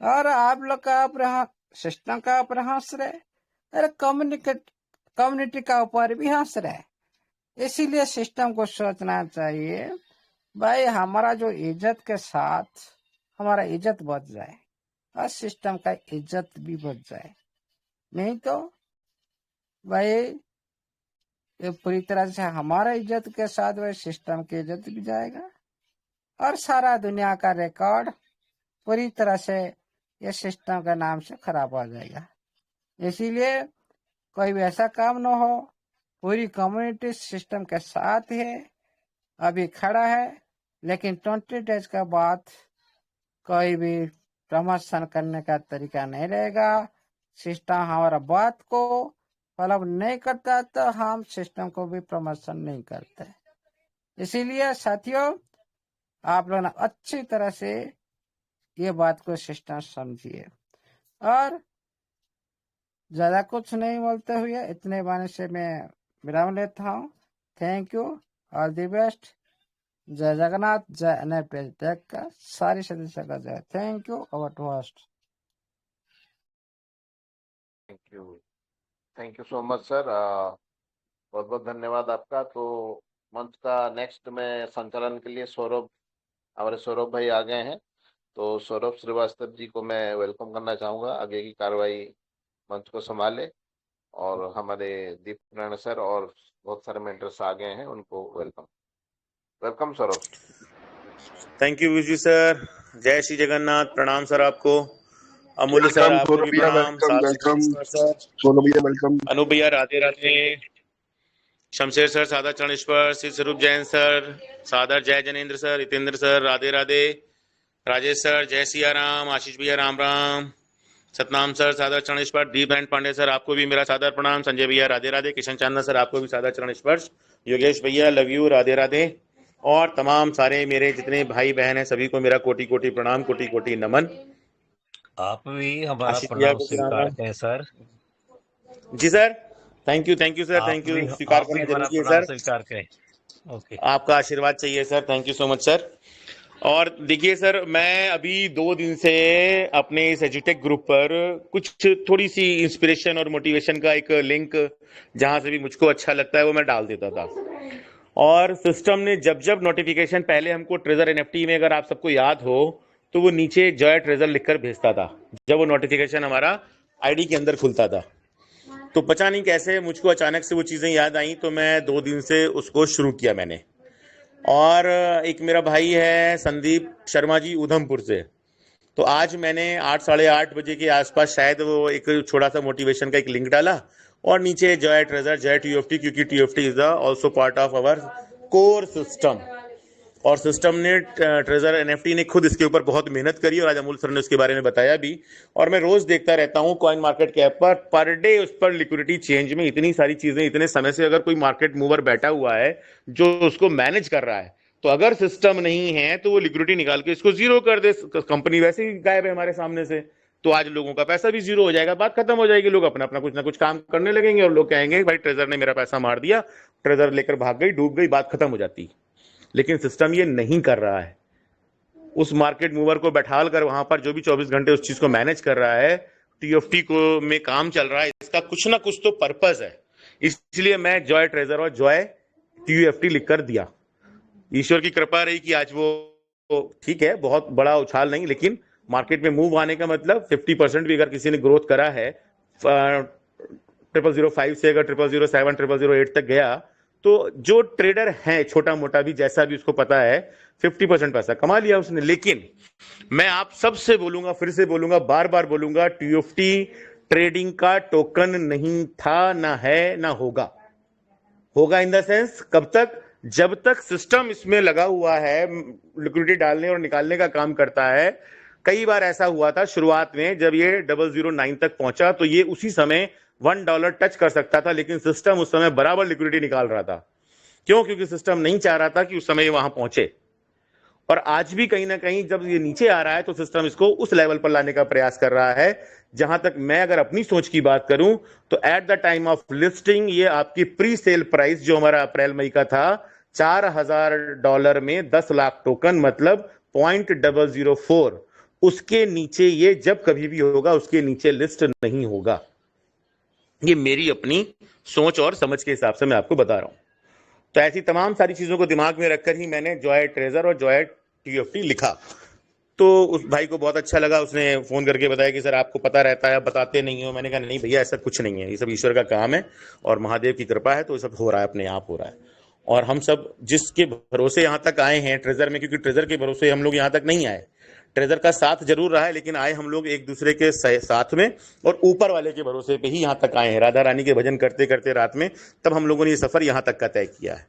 और आप लोग का ऊपर सिस्टम का ऊपर हंस रहे, अरे कम्युनिटी का ऊपर भी हंस रहे। इसीलिए सिस्टम को सोचना चाहिए भाई हमारा जो इज्जत के साथ हमारा इज्जत बच जाए और सिस्टम का इज्जत भी बच जाए, नहीं तो भाई ये पूरी तरह से हमारा इज्जत के साथ वही सिस्टम की इज्जत भी जाएगा और सारा दुनिया का रिकॉर्ड पूरी तरह से ये सिस्टम के नाम से खराब हो जाएगा। इसीलिए कोई भी ऐसा काम न हो, पूरी कम्युनिटी सिस्टम के साथ है, अभी खड़ा है, लेकिन 20 डेज के बाद कोई भी प्रमोशन करने का तरीका नहीं रहेगा। सिस्टम हमारा बात को फॉलो नहीं करता तो हम सिस्टम को भी प्रमोशन नहीं करते। इसीलिए साथियों आप लोग अच्छी तरह से ये बात को सिस्टम समझिए और ज्यादा कुछ नहीं बोलते हुए इतने बारे से मैं विराम लेता हूँ। Thank you, all the best. जय जगन्नाथ, जय अनपेज टेक का सारी सदस्य का जय। Thank you, over to host. Thank you so much sir, बहुत बहुत धन्यवाद आपका। तो मंच का नेक्स्ट में संचालन के लिए हमारे सौरभ भाई आ गए हैं। तो सौरभ श्रीवास्तव जी को मैं वेलकम करना चाहूँगा, आगे की कार्रवाई मंच को संभाले। और हमारे दीप नारायण सर और बहुत सारे मेंटर्स आ गए हैं, उनको welcome. Welcome Saurabh. Thank you Viju sir, जय श्री जगन्नाथ, प्रणाम सर आपको। अमूल्य सर वेलकम आपको सोनू भी भैया, प्रणाम। वेलकम सात वेलकम सर, सोनू भैया, वेलकम। अनु भैया राधे राधे। शमशेर सर सादर चरणेश्वर, श्री स्वरूप जैन सर सादर, जय Janendra sir, Hitendra sir Radhe Radhe, Rajesh sir जय सिया राम, आशीष भैया राम राम, सतनाम सर सादर चरणेश्वर, दीप नारायण पांडे सर आपको भी मेरा सादर प्रणाम, संजय भैया राधे राधे, किशन चांदना सर आपको भी सादर चरणेश्वर, योगेश भैया लव यू राधे राधे, और तमाम सारे मेरे जितने भाई बहन हैं सभी को मेरा कोटि कोटि प्रणाम, कोटि कोटि नमन। आप भी हमारा आशीष भैया प्रणाम को स्वीकार करें सर। जी sir, thank you sir, thank you, स्वीकार आप भी करना हमारा जरूरी है प्रणाम सर, स्वीकार करें। ओके, आपका आशीर्वाद चाहिए sir, thank you so much sir. और देखिए सर, मैं अभी 2 दिन से अपने इस एजुटेक ग्रुप पर कुछ थोड़ी सी इंस्पिरेशन और मोटिवेशन का एक लिंक जहां से भी मुझको अच्छा लगता है वो मैं डाल देता था, और सिस्टम ने जब जब नोटिफिकेशन, पहले हमको ट्रेजर एनएफटी में अगर आप सबको याद हो तो वो नीचे जॉय ट्रेजर लिखकर भेजता था जब वो नोटिफिकेशन हमारा आईडी के अंदर खुलता था। तो पता नहीं कैसे मुझको अचानक से वो चीज़ें याद आई, तो मैं 2 दिन से उसको शुरू किया मैंने। और एक मेरा भाई है संदीप शर्मा जी उधमपुर से, तो आज मैंने 8 साढ़े 8 बजे के आसपास शायद वो एक छोटा सा मोटिवेशन का एक लिंक डाला, और नीचे जॉय ट्रेजर, जॉय टीएफटी, क्योंकि TFT is also part of our core system, और सिस्टम ने ट्रेजर एनएफटी ने खुद इसके ऊपर बहुत मेहनत करी, और आज अमूल सर ने उसके बारे में बताया भी। और मैं रोज देखता रहता हूँ coin market cap per day उस पर लिक्विडिटी चेंज में इतनी सारी चीजें, इतने समय से अगर कोई मार्केट मूवर बैठा हुआ है जो उसको मैनेज कर रहा है, तो अगर सिस्टम नहीं है तो वो लिक्विडिटी निकाल के इसको जीरो कर दे, कंपनी वैसे ही गायब है हमारे सामने से, तो आज लोगों का पैसा भी जीरो हो जाएगा, बात खत्म हो जाएगी, लोग अपना अपना कुछ ना कुछ काम करने लगेंगे, और लोग कहेंगे भाई ट्रेजर ने मेरा पैसा मार दिया, ट्रेजर लेकर भाग गई, डूब गई, बात खत्म हो जाती। लेकिन सिस्टम ये नहीं कर रहा है, उस मार्केट मूवर को बैठाल कर वहां पर जो भी 24 घंटे उस चीज को मैनेज कर रहा है, टीएफटी को में काम चल रहा है, इसका कुछ ना कुछ तो पर्पस है। इसलिए मैं जॉय ट्रेजर और जॉय टीएफटी लिखकर दिया। ईश्वर की कृपा रही कि आज वो ठीक है, बहुत बड़ा उछाल नहीं, लेकिन मार्केट में मूव आने का मतलब 50% भी अगर किसी ने ग्रोथ करा है, 0005 से अगर 0007 0008 तक गया, तो जो ट्रेडर है छोटा मोटा भी जैसा भी उसको पता है 50% पैसा कमा लिया उसने। लेकिन मैं आप सबसे बोलूंगा, फिर से बोलूंगा, बार बार बोलूंगा, टीएफटी ट्रेडिंग का टोकन नहीं था, ना है, ना होगा। होगा इन द सेंस कब तक, जब तक सिस्टम इसमें लगा हुआ है, लिक्विडिटी डालने और निकालने का काम करता है। कई बार ऐसा हुआ था शुरुआत में, जब ये 009 तक पहुंचा तो ये उसी समय $1 टच कर सकता था, लेकिन सिस्टम उस समय बराबर लिक्विडिटी निकाल रहा था। क्यों? क्योंकि सिस्टम नहीं चाह रहा था कि उस समय वहां पहुंचे। और आज भी कहीं ना कहीं जब ये नीचे आ रहा है तो सिस्टम इसको उस लेवल पर लाने का प्रयास कर रहा है। जहां तक मैं अगर अपनी सोच की बात करूं तो at the time of listing ये आपकी प्री सेल प्राइस जो हमारा अप्रैल मई का था $4000 में 10 लाख टोकन, मतलब 0.004, उसके नीचे ये जब कभी भी होगा उसके नीचे लिस्ट नहीं होगा। ये मेरी अपनी सोच और समझ के हिसाब से मैं आपको बता रहा हूं। तो ऐसी तमाम सारी चीजों को दिमाग में रखकर ही मैंने जॉय ट्रेजर और जॉय टीएफटी लिखा। तो उस भाई को बहुत अच्छा लगा, उसने फोन करके बताया कि सर आपको पता रहता है, बताते नहीं हो। मैंने कहा नहीं भैया, ऐसा कुछ नहीं है, ये सब ईश्वर का काम है और महादेव की कृपा है, तो ये सब हो रहा है, अपने आप हो रहा है। और हम सब जिसके भरोसे यहाँ तक आए हैं ट्रेजर में, क्योंकि ट्रेजर के भरोसे हम लोग यहाँ तक नहीं आए, ट्रेजर का साथ जरूर रहा है, लेकिन आए हम लोग एक दूसरे के साथ में और ऊपर वाले के भरोसे पे ही यहाँ तक आए हैं। राधा रानी के भजन करते करते रात में तब हम लोगों ने ये सफर यहाँ तक का तय किया है।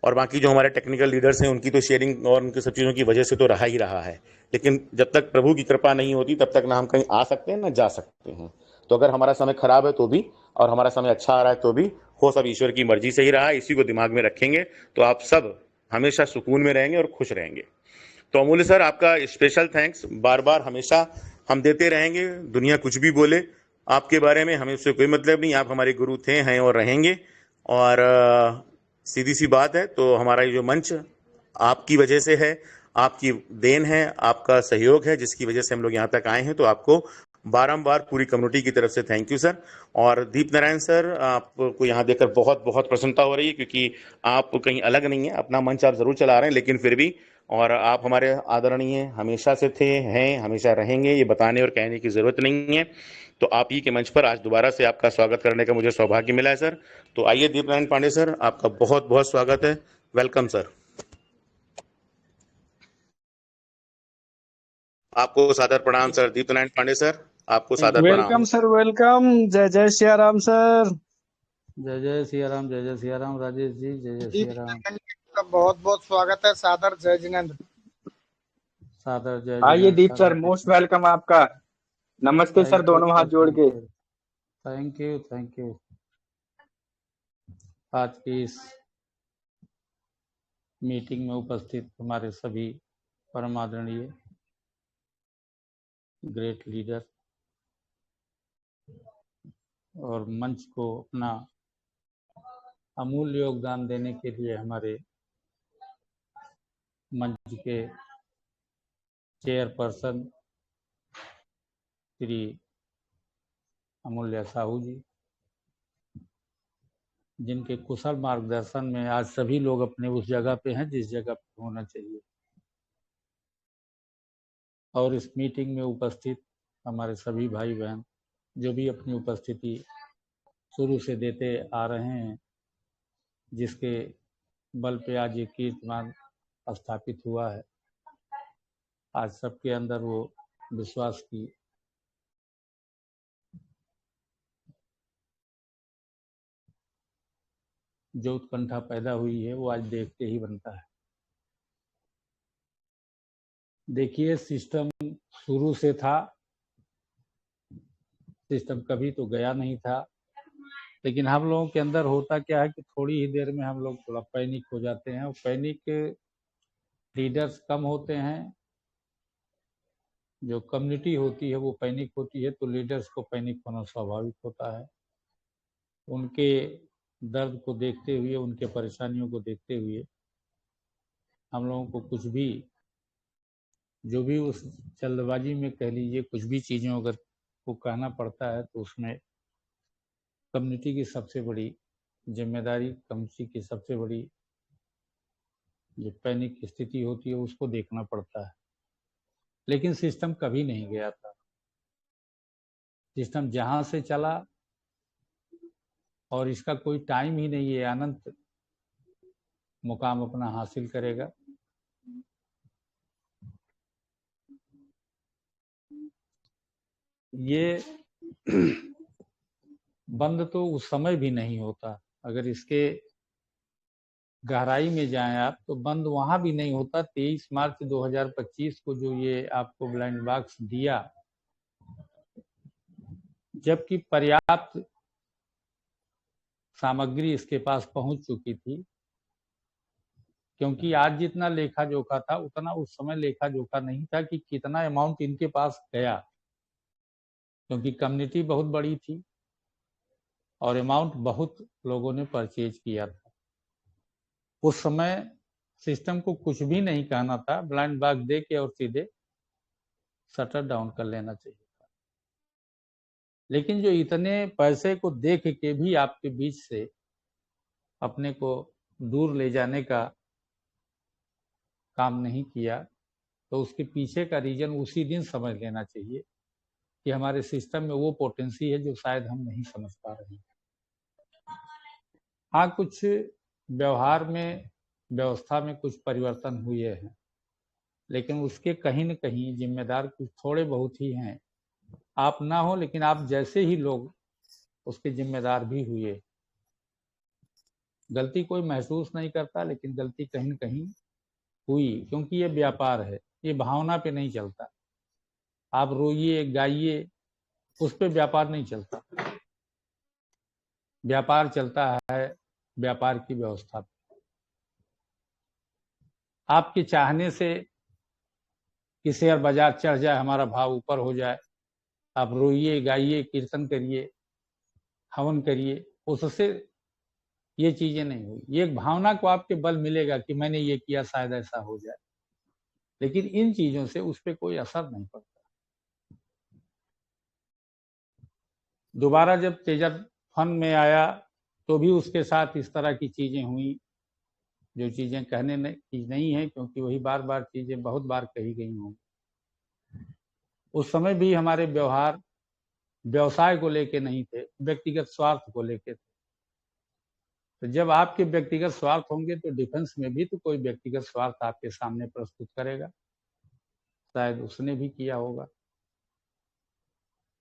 और बाकी जो हमारे टेक्निकल लीडर्स हैं उनकी तो शेयरिंग और उनकी सब चीज़ों की वजह से तो रहा ही रहा है, लेकिन जब तक प्रभु की कृपा नहीं होती तब तक ना हम कहीं आ सकते हैं ना जा सकते हैं। तो अगर हमारा समय खराब है तो भी, और हमारा समय अच्छा आ रहा है तो भी, हो सब ईश्वर की मर्जी से ही रहा है। इसी को दिमाग में रखेंगे तो आप सब हमेशा सुकून में रहेंगे और खुश रहेंगे। तो अमूल्य सर, आपका स्पेशल थैंक्स, बार बार हमेशा हम देते रहेंगे। दुनिया कुछ भी बोले आपके बारे में, हमें उससे कोई मतलब नहीं, आप हमारे गुरु थे, हैं और रहेंगे। और सीधी सी बात है, तो हमारा ये जो मंच आपकी वजह से है, आपकी देन है, आपका सहयोग है, जिसकी वजह से हम लोग यहाँ तक आए हैं। तो आपको बारंबार पूरी कम्युनिटी की तरफ से थैंक यू सर। और दीप नारायण सर, आपको यहाँ देखकर बहुत बहुत प्रसन्नता हो रही है, क्योंकि आप कहीं अलग नहीं है, अपना मंच आप जरूर चला रहे हैं, लेकिन फिर भी और आप हमारे आदरणीय हमेशा से थे, हैं, हमेशा रहेंगे, ये बताने और कहने की ज़रूरत नहीं है। तो आप ही के मंच पर आज दोबारा से आपका स्वागत करने का मुझे सौभाग्य मिला है सर। तो आइए दीपनारायण पांडे सर, आपका बहुत बहुत स्वागत है। Welcome sir. आपको सादर प्रणाम सर। दीपनारायण पांडे सर, आपको सादर प्रणाम। Welcome sir, welcome. जय जय सिया राम सर। जय जय सिया राम, जय जय सिया राम। राजेश जी, जय जय सिया राम। का बहुत बहुत स्वागत है। सादर जय जिनेंद्र। सादर जय आइए जिनेंद्र दीप सर, सर। मोस्ट वेलकम आपका। नमस्ते सर, थैंक यू दोनों हाथ सर, जोड़ के। Thank you thank you. आज की इस मीटिंग में उपस्थित हमारे सभी परम आदरणीय ग्रेट लीडर और मंच को अपना अमूल्य योगदान देने के लिए हमारे मंच के चेयरपर्सन श्री अमूल्य साहू जी, जिनके कुशल मार्गदर्शन में आज सभी लोग अपने उस जगह पे हैं जिस जगह पे होना चाहिए। और इस मीटिंग में उपस्थित हमारे सभी भाई बहन जो भी अपनी उपस्थिति शुरू से देते आ रहे हैं, जिसके बल पे आज ये कीर्तिमान स्थापित हुआ है। आज सबके अंदर वो विश्वास की जो उत्कंठा पैदा हुई है वो आज देखते ही बनता है। देखिए, सिस्टम शुरू से था, सिस्टम कभी तो गया नहीं था, लेकिन हम लोगों के अंदर होता क्या है कि थोड़ी ही देर में हम लोग थोड़ा पैनिक हो जाते हैं, और पैनिक लीडर्स कम होते हैं, जो कम्युनिटी होती है वो पैनिक होती है, तो लीडर्स को पैनिक होना स्वाभाविक होता है। उनके दर्द को देखते हुए, उनके परेशानियों को देखते हुए हम लोगों को कुछ भी, जो भी उस जल्दबाजी में कह लीजिए, कुछ भी चीज़ों अगर को कहना पड़ता है तो उसमें कम्युनिटी की सबसे बड़ी जिम्मेदारी, कम्युनिटी की सबसे बड़ी जो पैनिक स्थिति होती है उसको देखना पड़ता है। लेकिन सिस्टम कभी नहीं गया था। सिस्टम जहां से चला, और इसका कोई टाइम ही नहीं है, अनंत मुकाम अपना हासिल करेगा। ये बंद तो उस समय भी नहीं होता, अगर इसके गहराई में जाएं आप तो बंद वहां भी नहीं होता। 23 मार्च 2025 को जो ये आपको ब्लाइंड बॉक्स दिया, जबकि पर्याप्त सामग्री इसके पास पहुंच चुकी थी, क्योंकि आज जितना लेखा जोखा था उतना उस समय लेखा जोखा नहीं था कि कितना अमाउंट इनके पास गया, क्योंकि कम्युनिटी बहुत बड़ी थी और अमाउंट बहुत लोगों ने परचेज किया था। उस समय सिस्टम को कुछ भी नहीं कहना था, ब्लाइंड बॉक्स दे के और सीधे शटर डाउन कर लेना चाहिए था। लेकिन जो इतने पैसे को देख के भी आपके बीच से अपने को दूर ले जाने का काम नहीं किया, तो उसके पीछे का रीजन उसी दिन समझ लेना चाहिए कि हमारे सिस्टम में वो पोटेंसी है जो शायद हम नहीं समझ पा रहे हैं। हाँ, कुछ व्यवहार में, व्यवस्था में कुछ परिवर्तन हुए हैं, लेकिन उसके कहीं न कहीं जिम्मेदार कुछ थोड़े बहुत ही हैं। आप ना हो, लेकिन आप जैसे ही लोग उसके जिम्मेदार भी हुए। गलती कोई महसूस नहीं करता, लेकिन गलती कहीं न कहीं हुई, क्योंकि ये व्यापार है, ये भावना पे नहीं चलता। आप रोइए, गाइए, उस पे व्यापार नहीं चलता। व्यापार चलता है व्यापार की व्यवस्था पे। आपके चाहने से कि शेयर बाजार चढ़ जाए, हमारा भाव ऊपर हो जाए, आप रोइए, गाइए, कीर्तन करिए, हवन करिए, उससे ये चीजें नहीं हुई। ये एक भावना को आपके बल मिलेगा कि मैंने ये किया, शायद ऐसा हो जाए, लेकिन इन चीजों से उस पर कोई असर नहीं पड़ता। दोबारा जब तेजर फन में आया तो भी उसके साथ इस तरह की चीजें हुई, जो चीजें कहने की नहीं है, क्योंकि वही बार बार चीजें बहुत बार कही गई होंगी। उस समय भी हमारे व्यवहार व्यवसाय को लेके नहीं थे, व्यक्तिगत स्वार्थ को लेके थे। तो जब आपके व्यक्तिगत स्वार्थ होंगे तो डिफेंस में भी तो कोई व्यक्तिगत स्वार्थ आपके सामने प्रस्तुत करेगा, शायद उसने भी किया होगा।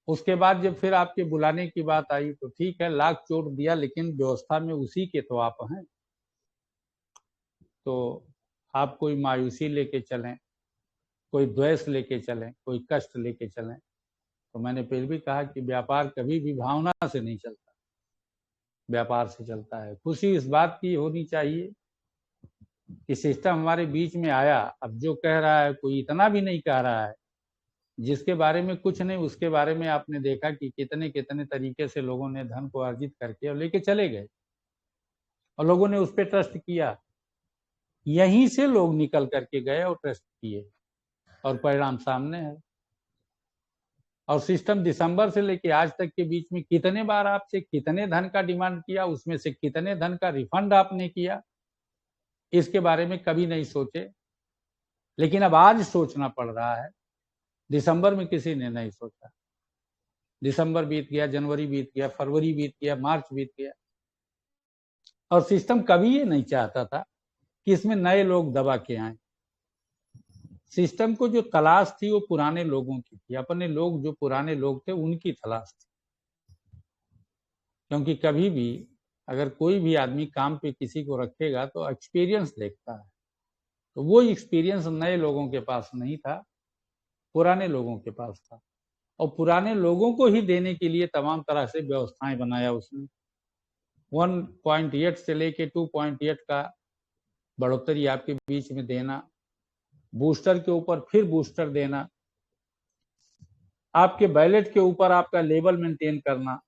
उसके बाद जब फिर आपके बुलाने की बात आई तो ठीक है, लाख चोट दिया, लेकिन व्यवस्था में उसी के तो आप हैं। तो आप कोई मायूसी लेके चलें, कोई द्वेष लेके चलें, कोई कष्ट लेके चलें, तो मैंने फिर भी कहा कि व्यापार कभी भी भावना से नहीं चलता, व्यापार से चलता है। खुशी इस बात की होनी चाहिए कि सिस्टम हमारे बीच में आया। अब जो कह रहा है कोई इतना भी नहीं कह रहा है, जिसके बारे में कुछ नहीं, उसके बारे में आपने देखा कि कितने कितने तरीके से लोगों ने धन को अर्जित करके और लेके चले गए, और लोगों ने उस पर ट्रस्ट किया। यहीं से लोग निकल करके गए और ट्रस्ट किए, और परिणाम सामने है। और सिस्टम दिसंबर से लेके आज तक के बीच में कितने बार आपसे कितने धन का डिमांड किया, उसमें से कितने धन का रिफंड आपने किया, इसके बारे में कभी नहीं सोचे। लेकिन अब आज सोचना पड़ रहा है। दिसंबर में किसी ने नहीं सोचा। दिसंबर बीत गया, जनवरी बीत गया, फरवरी बीत गया, मार्च बीत गया, और सिस्टम कभी ये नहीं चाहता था कि इसमें नए लोग दबा के आए। सिस्टम को जो तलाश थी वो पुराने लोगों की थी, अपने लोग जो पुराने लोग थे उनकी तलाश थी। क्योंकि कभी भी अगर कोई भी आदमी काम पे किसी को रखेगा तो एक्सपीरियंस देखता है, तो वो एक्सपीरियंस नए लोगों के पास नहीं था, पुराने लोगों के पास था। और पुराने लोगों को ही देने के लिए तमाम तरह से व्यवस्थाएं बनाया उसने। 1.8 से लेके 2.8 का बढ़ोतरी आपके बीच में देना, बूस्टर के ऊपर फिर बूस्टर देना, आपके बैलेट के ऊपर आपका लेवल मेंटेन करना,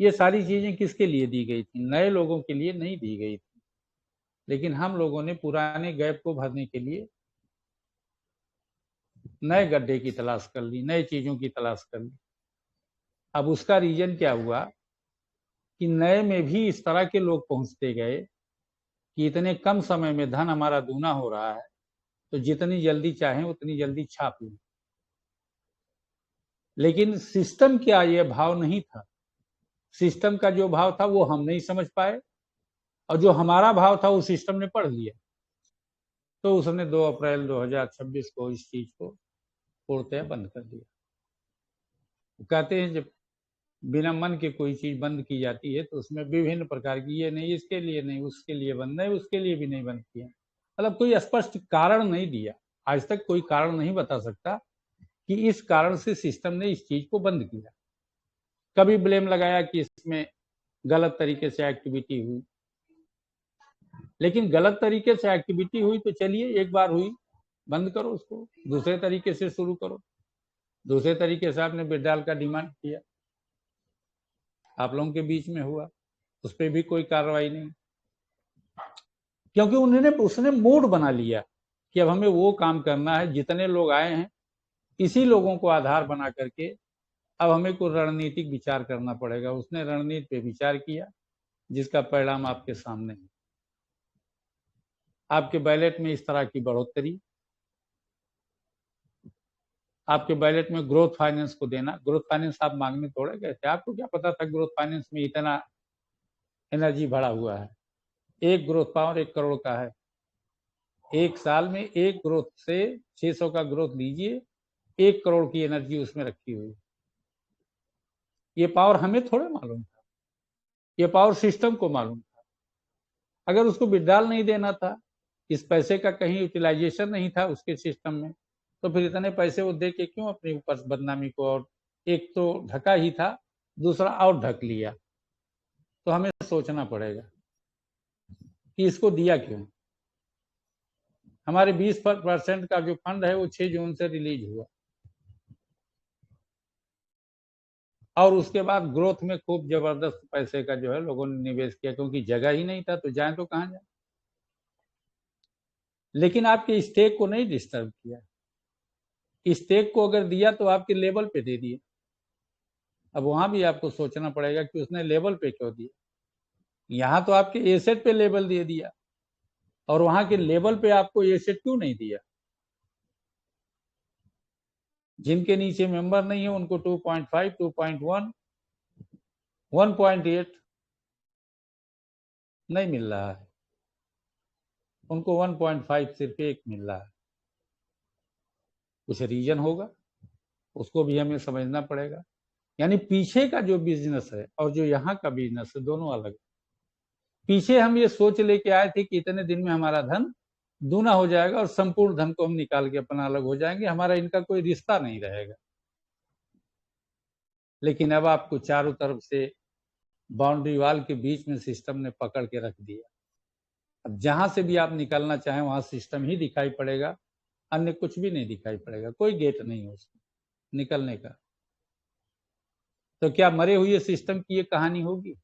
ये सारी चीजें किसके लिए दी गई थी? नए लोगों के लिए नहीं दी गई थी। लेकिन हम लोगों ने पुराने गैप को भरने के लिए नए गड्ढे की तलाश कर ली, नए चीजों की तलाश कर ली। अब उसका रीजन क्या हुआ कि नए में भी इस तरह के लोग पहुंचते गए कि इतने कम समय में धन हमारा दूना हो रहा है, तो जितनी जल्दी चाहें उतनी जल्दी छाप लें। लेकिन सिस्टम क्या ये भाव नहीं था। सिस्टम का जो भाव था वो हम नहीं समझ पाए, और जो हमारा भाव था वो सिस्टम ने पढ़ लिया। तो उसने 2 अप्रैल 2026 को इस चीज को पूर्णतः बंद कर दिया। कहते हैं जब बिना मन के कोई चीज बंद की जाती है तो उसमें विभिन्न प्रकार की, ये नहीं इसके लिए नहीं, उसके लिए बंद नहीं, उसके लिए भी नहीं बंद किया, मतलब कोई स्पष्ट कारण नहीं दिया। आज तक कोई कारण नहीं बता सकता कि इस कारण से सिस्टम ने इस चीज को बंद किया। कभी ब्लेम लगाया कि इसमें गलत तरीके से एक्टिविटी हुई, लेकिन गलत तरीके से एक्टिविटी हुई तो चलिए एक बार हुई, बंद करो उसको, दूसरे तरीके से शुरू करो। दूसरे तरीके से आपने विड्रॉल का डिमांड किया, आप लोगों के बीच में हुआ, उस पर भी कोई कार्रवाई नहीं, क्योंकि उसने मूड बना लिया कि अब हमें वो काम करना है। जितने लोग आए हैं इसी लोगों को आधार बना करके अब हमें कोई रणनीतिक विचार करना पड़ेगा। उसने रणनीति पे विचार किया, जिसका परिणाम आपके सामने है। आपके बैलेट में इस तरह की बढ़ोतरी, आपके बैलेट में ग्रोथ फाइनेंस को देना। ग्रोथ फाइनेंस आप मांगने थोड़े गए थे, आपको क्या पता था ग्रोथ फाइनेंस में इतना एनर्जी भरा हुआ है। एक ग्रोथ पावर 1 करोड़ का है। एक साल में एक ग्रोथ से 600 का ग्रोथ दीजिए, 1 करोड़ की एनर्जी उसमें रखी हुई। ये पावर हमें थोड़ा मालूम था, ये पावर सिस्टम को मालूम था। अगर उसको विड्रॉल नहीं देना था, इस पैसे का कहीं यूटिलाइजेशन नहीं था उसके सिस्टम में, तो फिर इतने पैसे वो दे के क्यों अपने ऊपर बदनामी को, और एक तो ढका ही था, दूसरा और ढक लिया। तो हमें सोचना पड़ेगा कि इसको दिया क्यों। हमारे 20% का जो फंड है वो 6 जून से रिलीज हुआ, और उसके बाद ग्रोथ में खूब जबरदस्त पैसे का जो है लोगों ने निवेश किया, क्योंकि जगह ही नहीं था, तो जाए तो कहां जाए। लेकिन आपके स्टेक को नहीं डिस्टर्ब किया। स्टेक को अगर दिया तो आपके लेवल पे दे दिए। अब वहां भी आपको सोचना पड़ेगा कि उसने लेवल पे क्यों दिया। यहां तो आपके एसेट पे लेवल दे दिया, और वहां के लेवल पे आपको ये सेट क्यों नहीं दिया? जिनके नीचे मेंबर नहीं है उनको 2.5, 2.1, 1.8 नहीं मिल रहा है, उनको 1.5 सिर्फ एक मिल रहा है। कुछ रीजन होगा, उसको भी हमें समझना पड़ेगा। यानी पीछे का जो बिजनेस है और जो यहाँ का बिजनेस है दोनों अलग। पीछे हम ये सोच लेके आए थे कि इतने दिन में हमारा धन दूना हो जाएगा और संपूर्ण धन को हम निकाल के अपना अलग हो जाएंगे, हमारा इनका कोई रिश्ता नहीं रहेगा। लेकिन अब आपको चारों तरफ से बाउंड्री वाल के बीच में सिस्टम ने पकड़ के रख दिया। अब जहां से भी आप निकलना चाहें वहां सिस्टम ही दिखाई पड़ेगा, अन्य कुछ भी नहीं दिखाई पड़ेगा, कोई गेट नहीं है उसमें निकलने का। तो क्या मरे हुए सिस्टम की ये कहानी होगी?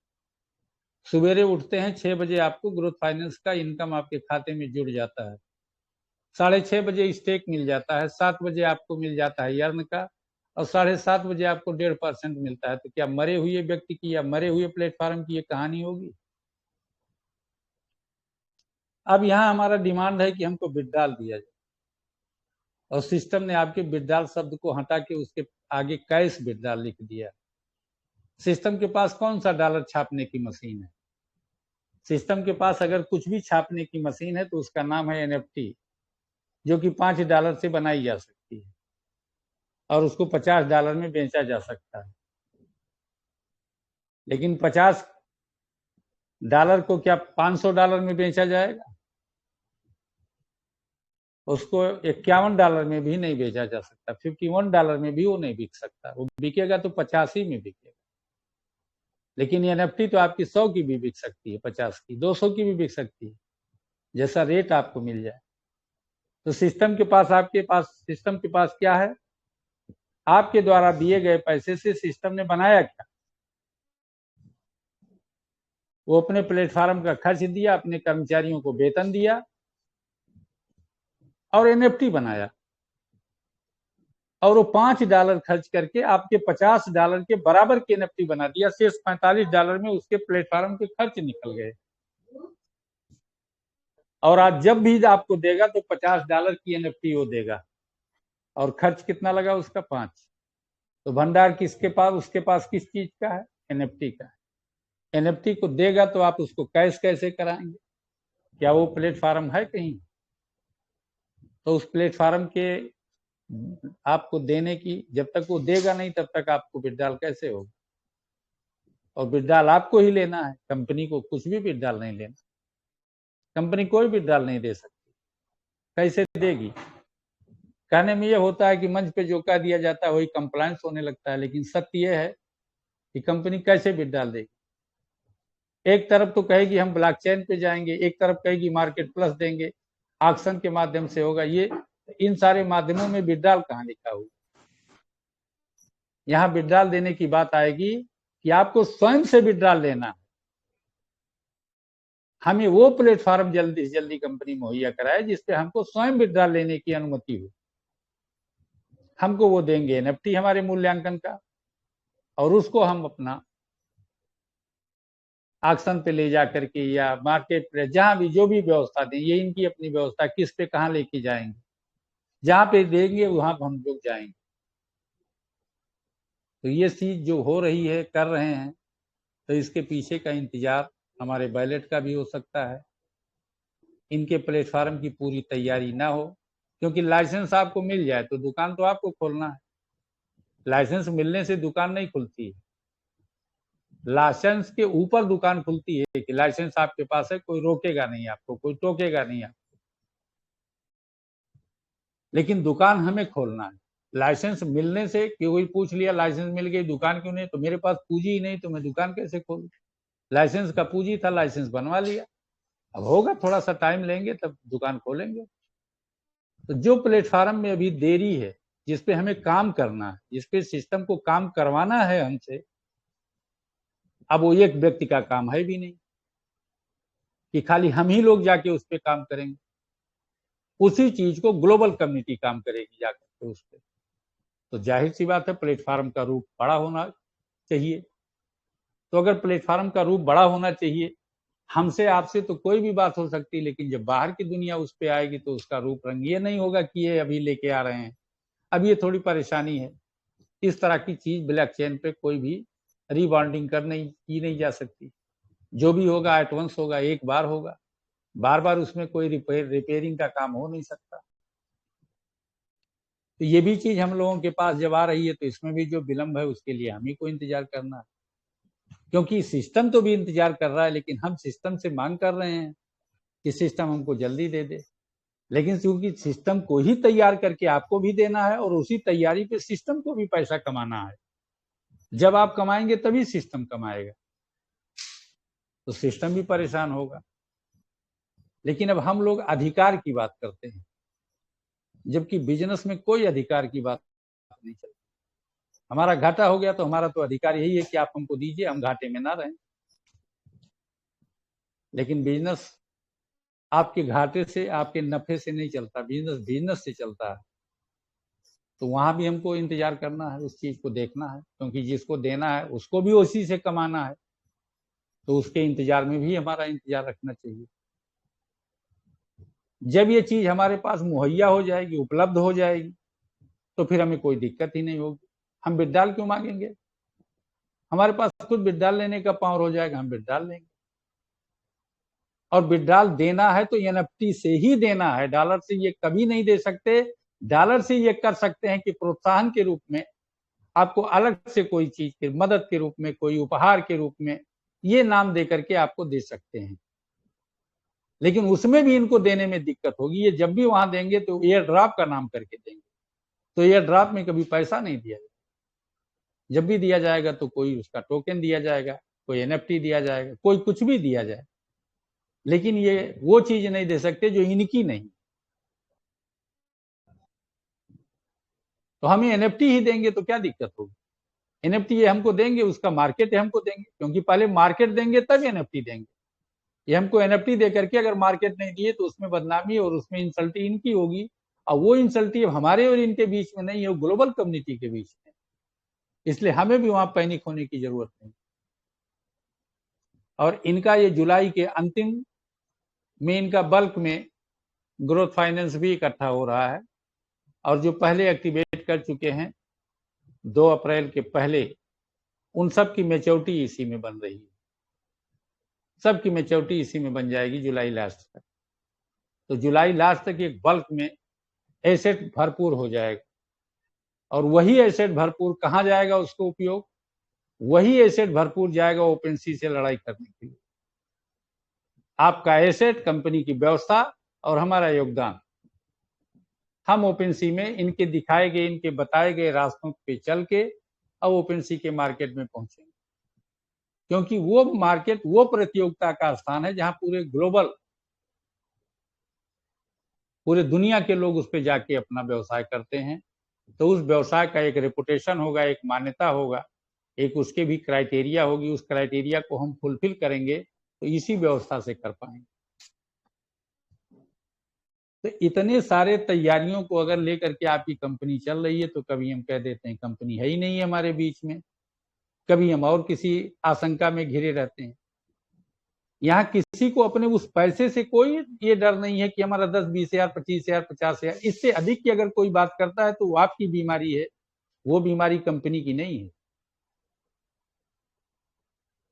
सवेरे उठते हैं 6 बजे, आपको ग्रोथ फाइनेंस का इनकम आपके खाते में जुड़ जाता है, 6:30 बजे स्टेक मिल जाता है, 7 बजे आपको मिल जाता है यर्न का, और 7:30 बजे आपको 1.5% मिलता है। तो क्या मरे हुए व्यक्ति की या मरे हुए प्लेटफॉर्म की ये कहानी होगी? अब यहाँ हमारा डिमांड है कि हमको विड्रॉल दिया जाए, और सिस्टम ने आपके विड्रॉल शब्द को हटा के उसके आगे कैश विड्रॉल लिख दिया। सिस्टम के पास कौन सा डॉलर छापने की मशीन है? सिस्टम के पास अगर कुछ भी छापने की मशीन है तो उसका नाम है NFT, जो कि $5 से बनाई जा सकती है और उसको $50 में बेचा जा सकता है। लेकिन $50 को क्या $500 में बेचा जाएगा? उसको $51 में भी नहीं बेचा जा सकता, $51 में भी वो नहीं बिक सकता। वो बिकेगा तो 85 में बिकेगा। लेकिन ये NFT तो आपकी 100 की भी बिक सकती है, 50 की, 200 की भी बिक सकती है, जैसा रेट आपको मिल जाए। तो सिस्टम के पास क्या है? आपके द्वारा दिए गए पैसे से सिस्टम ने बनाया क्या? वो अपने प्लेटफॉर्म का खर्च दिया, अपने कर्मचारियों को वेतन दिया और NFT बनाया, और वो $5 खर्च करके आपके $50 के बराबर के NFT बना दिया। शेष $45 में उसके प्लेटफॉर्म के खर्च निकल गए। और आज जब भी आपको देगा तो $50 की NFT वो देगा, और खर्च कितना लगा उसका? 5। तो भंडार किसके पास, उसके पास किस चीज का है? NFT का। NFT को देगा तो आप उसको कैश कैसे कराएंगे? क्या वो प्लेटफॉर्म है कहीं? तो उस प्लेटफॉर्म के आपको देने की, जब तक वो देगा नहीं तब तक आपको विड्रॉल कैसे होगा? और विड्रॉल आपको ही लेना है, कंपनी को कुछ भी विड्रॉल नहीं लेना। कंपनी कोई विड्रॉल नहीं दे सकती, कैसे देगी? कहने में ये होता है कि मंच पे जो कह दिया जाता है वही कंप्लायंस होने लगता है, लेकिन सत्य ये है कि कंपनी कैसे विड्रॉल देगी? एक तरफ तो कहेगी हम ब्लॉकचेन पे जाएंगे, एक तरफ कहेगी मार्केट प्लस देंगे, ऑक्शन के माध्यम से होगा। ये इन सारे माध्यमों में विड्रॉल कहाँ लिखा हुआ? यहाँ विड्रॉल देने की बात आएगी कि आपको स्वयं से विड्रॉल लेना है। हमें वो प्लेटफॉर्म जल्दी से जल्दी कंपनी मुहैया कराए जिसपे हमको स्वयं विड्रॉल लेने की अनुमति हो। हमको वो देंगे NFT हमारे मूल्यांकन का, और उसको हम अपना ऑक्शन पे ले जा करके या मार्केट पे जहां भी जो भी व्यवस्था दें, ये इनकी अपनी व्यवस्था, किस पे कहाँ लेके जाएंगे, जहां पे देंगे वहां हम लोग जाएंगे। तो ये चीज जो हो रही है, कर रहे हैं, तो इसके पीछे का इंतजार हमारे बैलेट का भी हो सकता है। इनके प्लेटफॉर्म की पूरी तैयारी ना हो, क्योंकि लाइसेंस आपको मिल जाए तो दुकान तो आपको खोलना है। लाइसेंस मिलने से दुकान नहीं खुलती है, लाइसेंस के ऊपर दुकान खुलती है कि लाइसेंस आपके पास है, कोई रोकेगा नहीं आपको, कोई टोकेगा नहीं आपको, लेकिन दुकान हमें खोलना है। लाइसेंस मिलने से कोई पूछ लिया लाइसेंस मिल गई, दुकान क्यों नहीं? तो मेरे पास पूंजी ही नहीं, तो मैं दुकान कैसे खोलूं? लाइसेंस का पूंजी था, लाइसेंस बनवा लिया, अब होगा थोड़ा सा टाइम लेंगे तब दुकान खोलेंगे। तो जो प्लेटफॉर्म में अभी देरी है, जिसपे हमें काम करना है, जिसपे सिस्टम को काम करवाना है हमसे, अब वो एक व्यक्ति का काम है भी नहीं कि खाली हम ही लोग जाके उस पर काम करेंगे। उसी चीज को ग्लोबल कम्युनिटी काम करेगी जाकर उस पर। तो जाहिर सी बात है प्लेटफॉर्म का रूप बड़ा होना चाहिए। तो अगर प्लेटफॉर्म का रूप बड़ा होना चाहिए हमसे आपसे तो कोई भी बात हो सकती है, लेकिन जब बाहर की दुनिया उस पे आएगी तो उसका रूप रंग ये नहीं होगा कि ये अभी लेके आ रहे हैं। अब ये थोड़ी परेशानी है। इस तरह की चीज ब्लैक चेन पे कोई भी रीबॉन्डिंग की नहीं जा सकती। जो भी होगा एट वंस होगा, एक बार होगा, बार बार उसमें कोई रिपेयरिंग का काम हो नहीं सकता। तो ये भी चीज हम लोगों के पास जब आ रही है तो इसमें भी जो विलंब है उसके लिए हम ही को इंतजार करना है, क्योंकि सिस्टम तो भी इंतजार कर रहा है, लेकिन हम सिस्टम से मांग कर रहे हैं कि सिस्टम हमको जल्दी दे दे। लेकिन क्योंकि सिस्टम को ही तैयार करके आपको भी देना है और उसी तैयारी पे सिस्टम को भी पैसा कमाना है। जब आप कमाएंगे तभी सिस्टम कमाएगा, तो सिस्टम भी परेशान होगा। लेकिन अब हम लोग अधिकार की बात करते हैं, जबकि बिजनेस में कोई अधिकार की बात नहीं चलती। हमारा घाटा हो गया तो हमारा तो अधिकार यही है कि आप हमको दीजिए, हम घाटे में ना रहें। लेकिन बिजनेस आपके घाटे से, आपके नफे से नहीं चलता, बिजनेस बिजनेस से चलता है। तो वहां भी हमको इंतजार करना है, उस चीज को देखना है, क्योंकि जिसको देना है उसको भी उसी से कमाना है। तो उसके इंतजार में भी हमारा इंतजार रखना चाहिए। जब ये चीज हमारे पास मुहैया हो जाएगी, उपलब्ध हो जाएगी, तो फिर हमें कोई दिक्कत ही नहीं होगी। हम विड्रॉल क्यों मांगेंगे? हमारे पास खुद विड्रॉल लेने का पावर हो जाएगा, हम विड्रॉल लेंगे। और विड्रॉल देना है तो एनएफटी से ही देना है, डॉलर से ये कभी नहीं दे सकते। डॉलर से ये कर सकते हैं कि प्रोत्साहन के रूप में आपको अलग से कोई चीज की मदद के रूप में, कोई उपहार के रूप में ये नाम दे करके आपको दे सकते हैं। लेकिन उसमें भी इनको देने में दिक्कत होगी। ये जब भी वहां देंगे तो एयर ड्रॉप का नाम करके देंगे, तो एयर ड्रॉप में कभी पैसा नहीं दिया जाएगा। जब भी दिया जाएगा तो कोई उसका टोकन दिया जाएगा, कोई एनएफटी दिया जाएगा, कोई कुछ भी दिया जाए, लेकिन ये वो चीज नहीं दे सकते जो इनकी नहीं। तो हमें एनएफटी ही देंगे तो क्या दिक्कत होगी? एनएफटी ये हमको देंगे, उसका मार्केट हमको देंगे, क्योंकि पहले मार्केट देंगे तब एनएफटी देंगे। ये हमको एनएफटी दे करके अगर मार्केट नहीं दिए तो उसमें बदनामी और उसमें इंसल्टी इनकी होगी, और वो इंसल्टी हमारे और इनके बीच में नहीं है, वो ग्लोबल कम्युनिटी के बीच में। इसलिए हमें भी वहां पैनिक होने की जरूरत नहीं। और इनका ये जुलाई के अंतिम में इनका बल्क में ग्रोथ फाइनेंस भी इकट्ठा हो रहा है, और जो पहले एक्टिवेट कर चुके हैं 2 अप्रैल के पहले, उन सब की मैच्योरिटी इसी में बन रही है। सबकी मैच्योरिटी इसी में बन जाएगी जुलाई लास्ट तक। तो जुलाई लास्ट तक एक बल्क में एसेट भरपूर हो जाएगा, और वही एसेट भरपूर कहाँ जाएगा उसको उपयोग? वही एसेट भरपूर जाएगा ओपनसी से लड़ाई करने के लिए। आपका एसेट, कंपनी की व्यवस्था और हमारा योगदान, हम ओपनसी में इनके दिखाए गए, इनके बताए गए रास्तों पे चल के अब ओपनसी के मार्केट में पहुंचेंगे, क्योंकि वो मार्केट वो प्रतियोगिता का स्थान है जहां पूरे ग्लोबल, पूरे दुनिया के लोग उस पर जाके अपना व्यवसाय करते हैं। तो उस व्यवसाय का एक रेपुटेशन होगा, एक मान्यता होगा, एक उसके भी क्राइटेरिया होगी। उस क्राइटेरिया को हम फुलफिल करेंगे तो इसी व्यवस्था से कर पाएंगे। तो इतने सारे तैयारियों को अगर लेकर के आपकी कंपनी चल रही है, तो कभी हम कह देते हैं कंपनी है ही नहीं है हमारे बीच में, कभी हम और किसी आशंका में घिरे रहते हैं। यहाँ किसी को अपने उस पैसे से कोई ये डर नहीं है कि हमारा 10, 20 हजार, 25 हजार, 50 हजार, इससे अधिक की अगर कोई बात करता है तो वो आपकी बीमारी है, वो बीमारी कंपनी की नहीं है।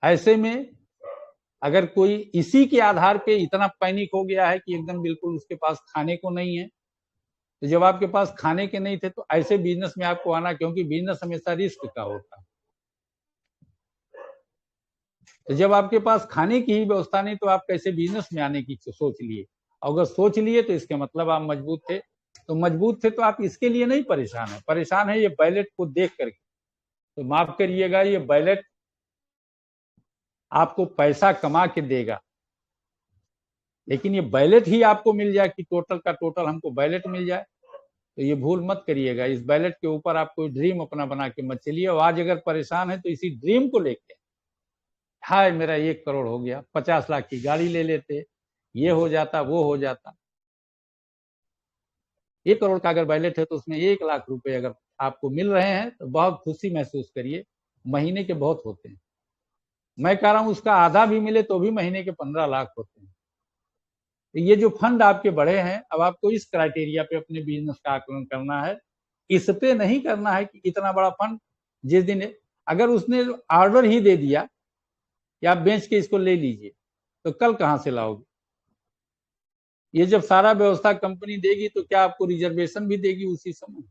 ऐसे में अगर कोई इसी के आधार पे इतना पैनिक हो गया है कि एकदम बिल्कुल उसके पास खाने को नहीं है, तो जब आपके पास खाने के नहीं थे तो ऐसे बिजनेस में आपको आना, क्योंकि बिजनेस हमेशा रिस्क का होता है। तो जब आपके पास खाने की ही व्यवस्था नहीं तो आप कैसे बिजनेस में आने की सोच लिए? अगर सोच लिए तो इसके मतलब आप मजबूत थे। तो मजबूत थे तो आप इसके लिए नहीं परेशान है, परेशान है ये बैलेट को देख करके। तो माफ करिएगा, ये बैलेट आपको पैसा कमा के देगा, लेकिन ये बैलेट ही आपको मिल जाए कि टोटल का टोटल हमको बैलेट मिल जाए, तो ये भूल मत करिएगा। इस बैलेट के ऊपर आप कोई ड्रीम अपना बना के मत चलिए। और आज अगर परेशान है तो इसी ड्रीम को लेके, हाय मेरा 1 करोड़ हो गया, 50 लाख की गाड़ी ले लेते, ये हो जाता, वो हो जाता। 1 करोड़ का अगर बैलेट है तो उसमें 1 लाख रुपए अगर आपको मिल रहे हैं तो बहुत खुशी महसूस करिए। महीने के बहुत होते हैं, मैं कह रहा हूं उसका आधा भी मिले तो भी महीने के 15 लाख होते हैं। तो ये जो फंड आपके बढ़े हैं, अब आपको इस क्राइटेरिया पे अपने बिजनेस का आकलन करना है। इस पे नहीं करना है कि इतना बड़ा फंड जिस दिन, अगर उसने ऑर्डर ही दे दिया कि आप बेच के इसको ले लीजिए, तो कल कहां से लाओगे? ये जब सारा व्यवस्था कंपनी देगी तो क्या आपको रिजर्वेशन भी देगी उसी समय?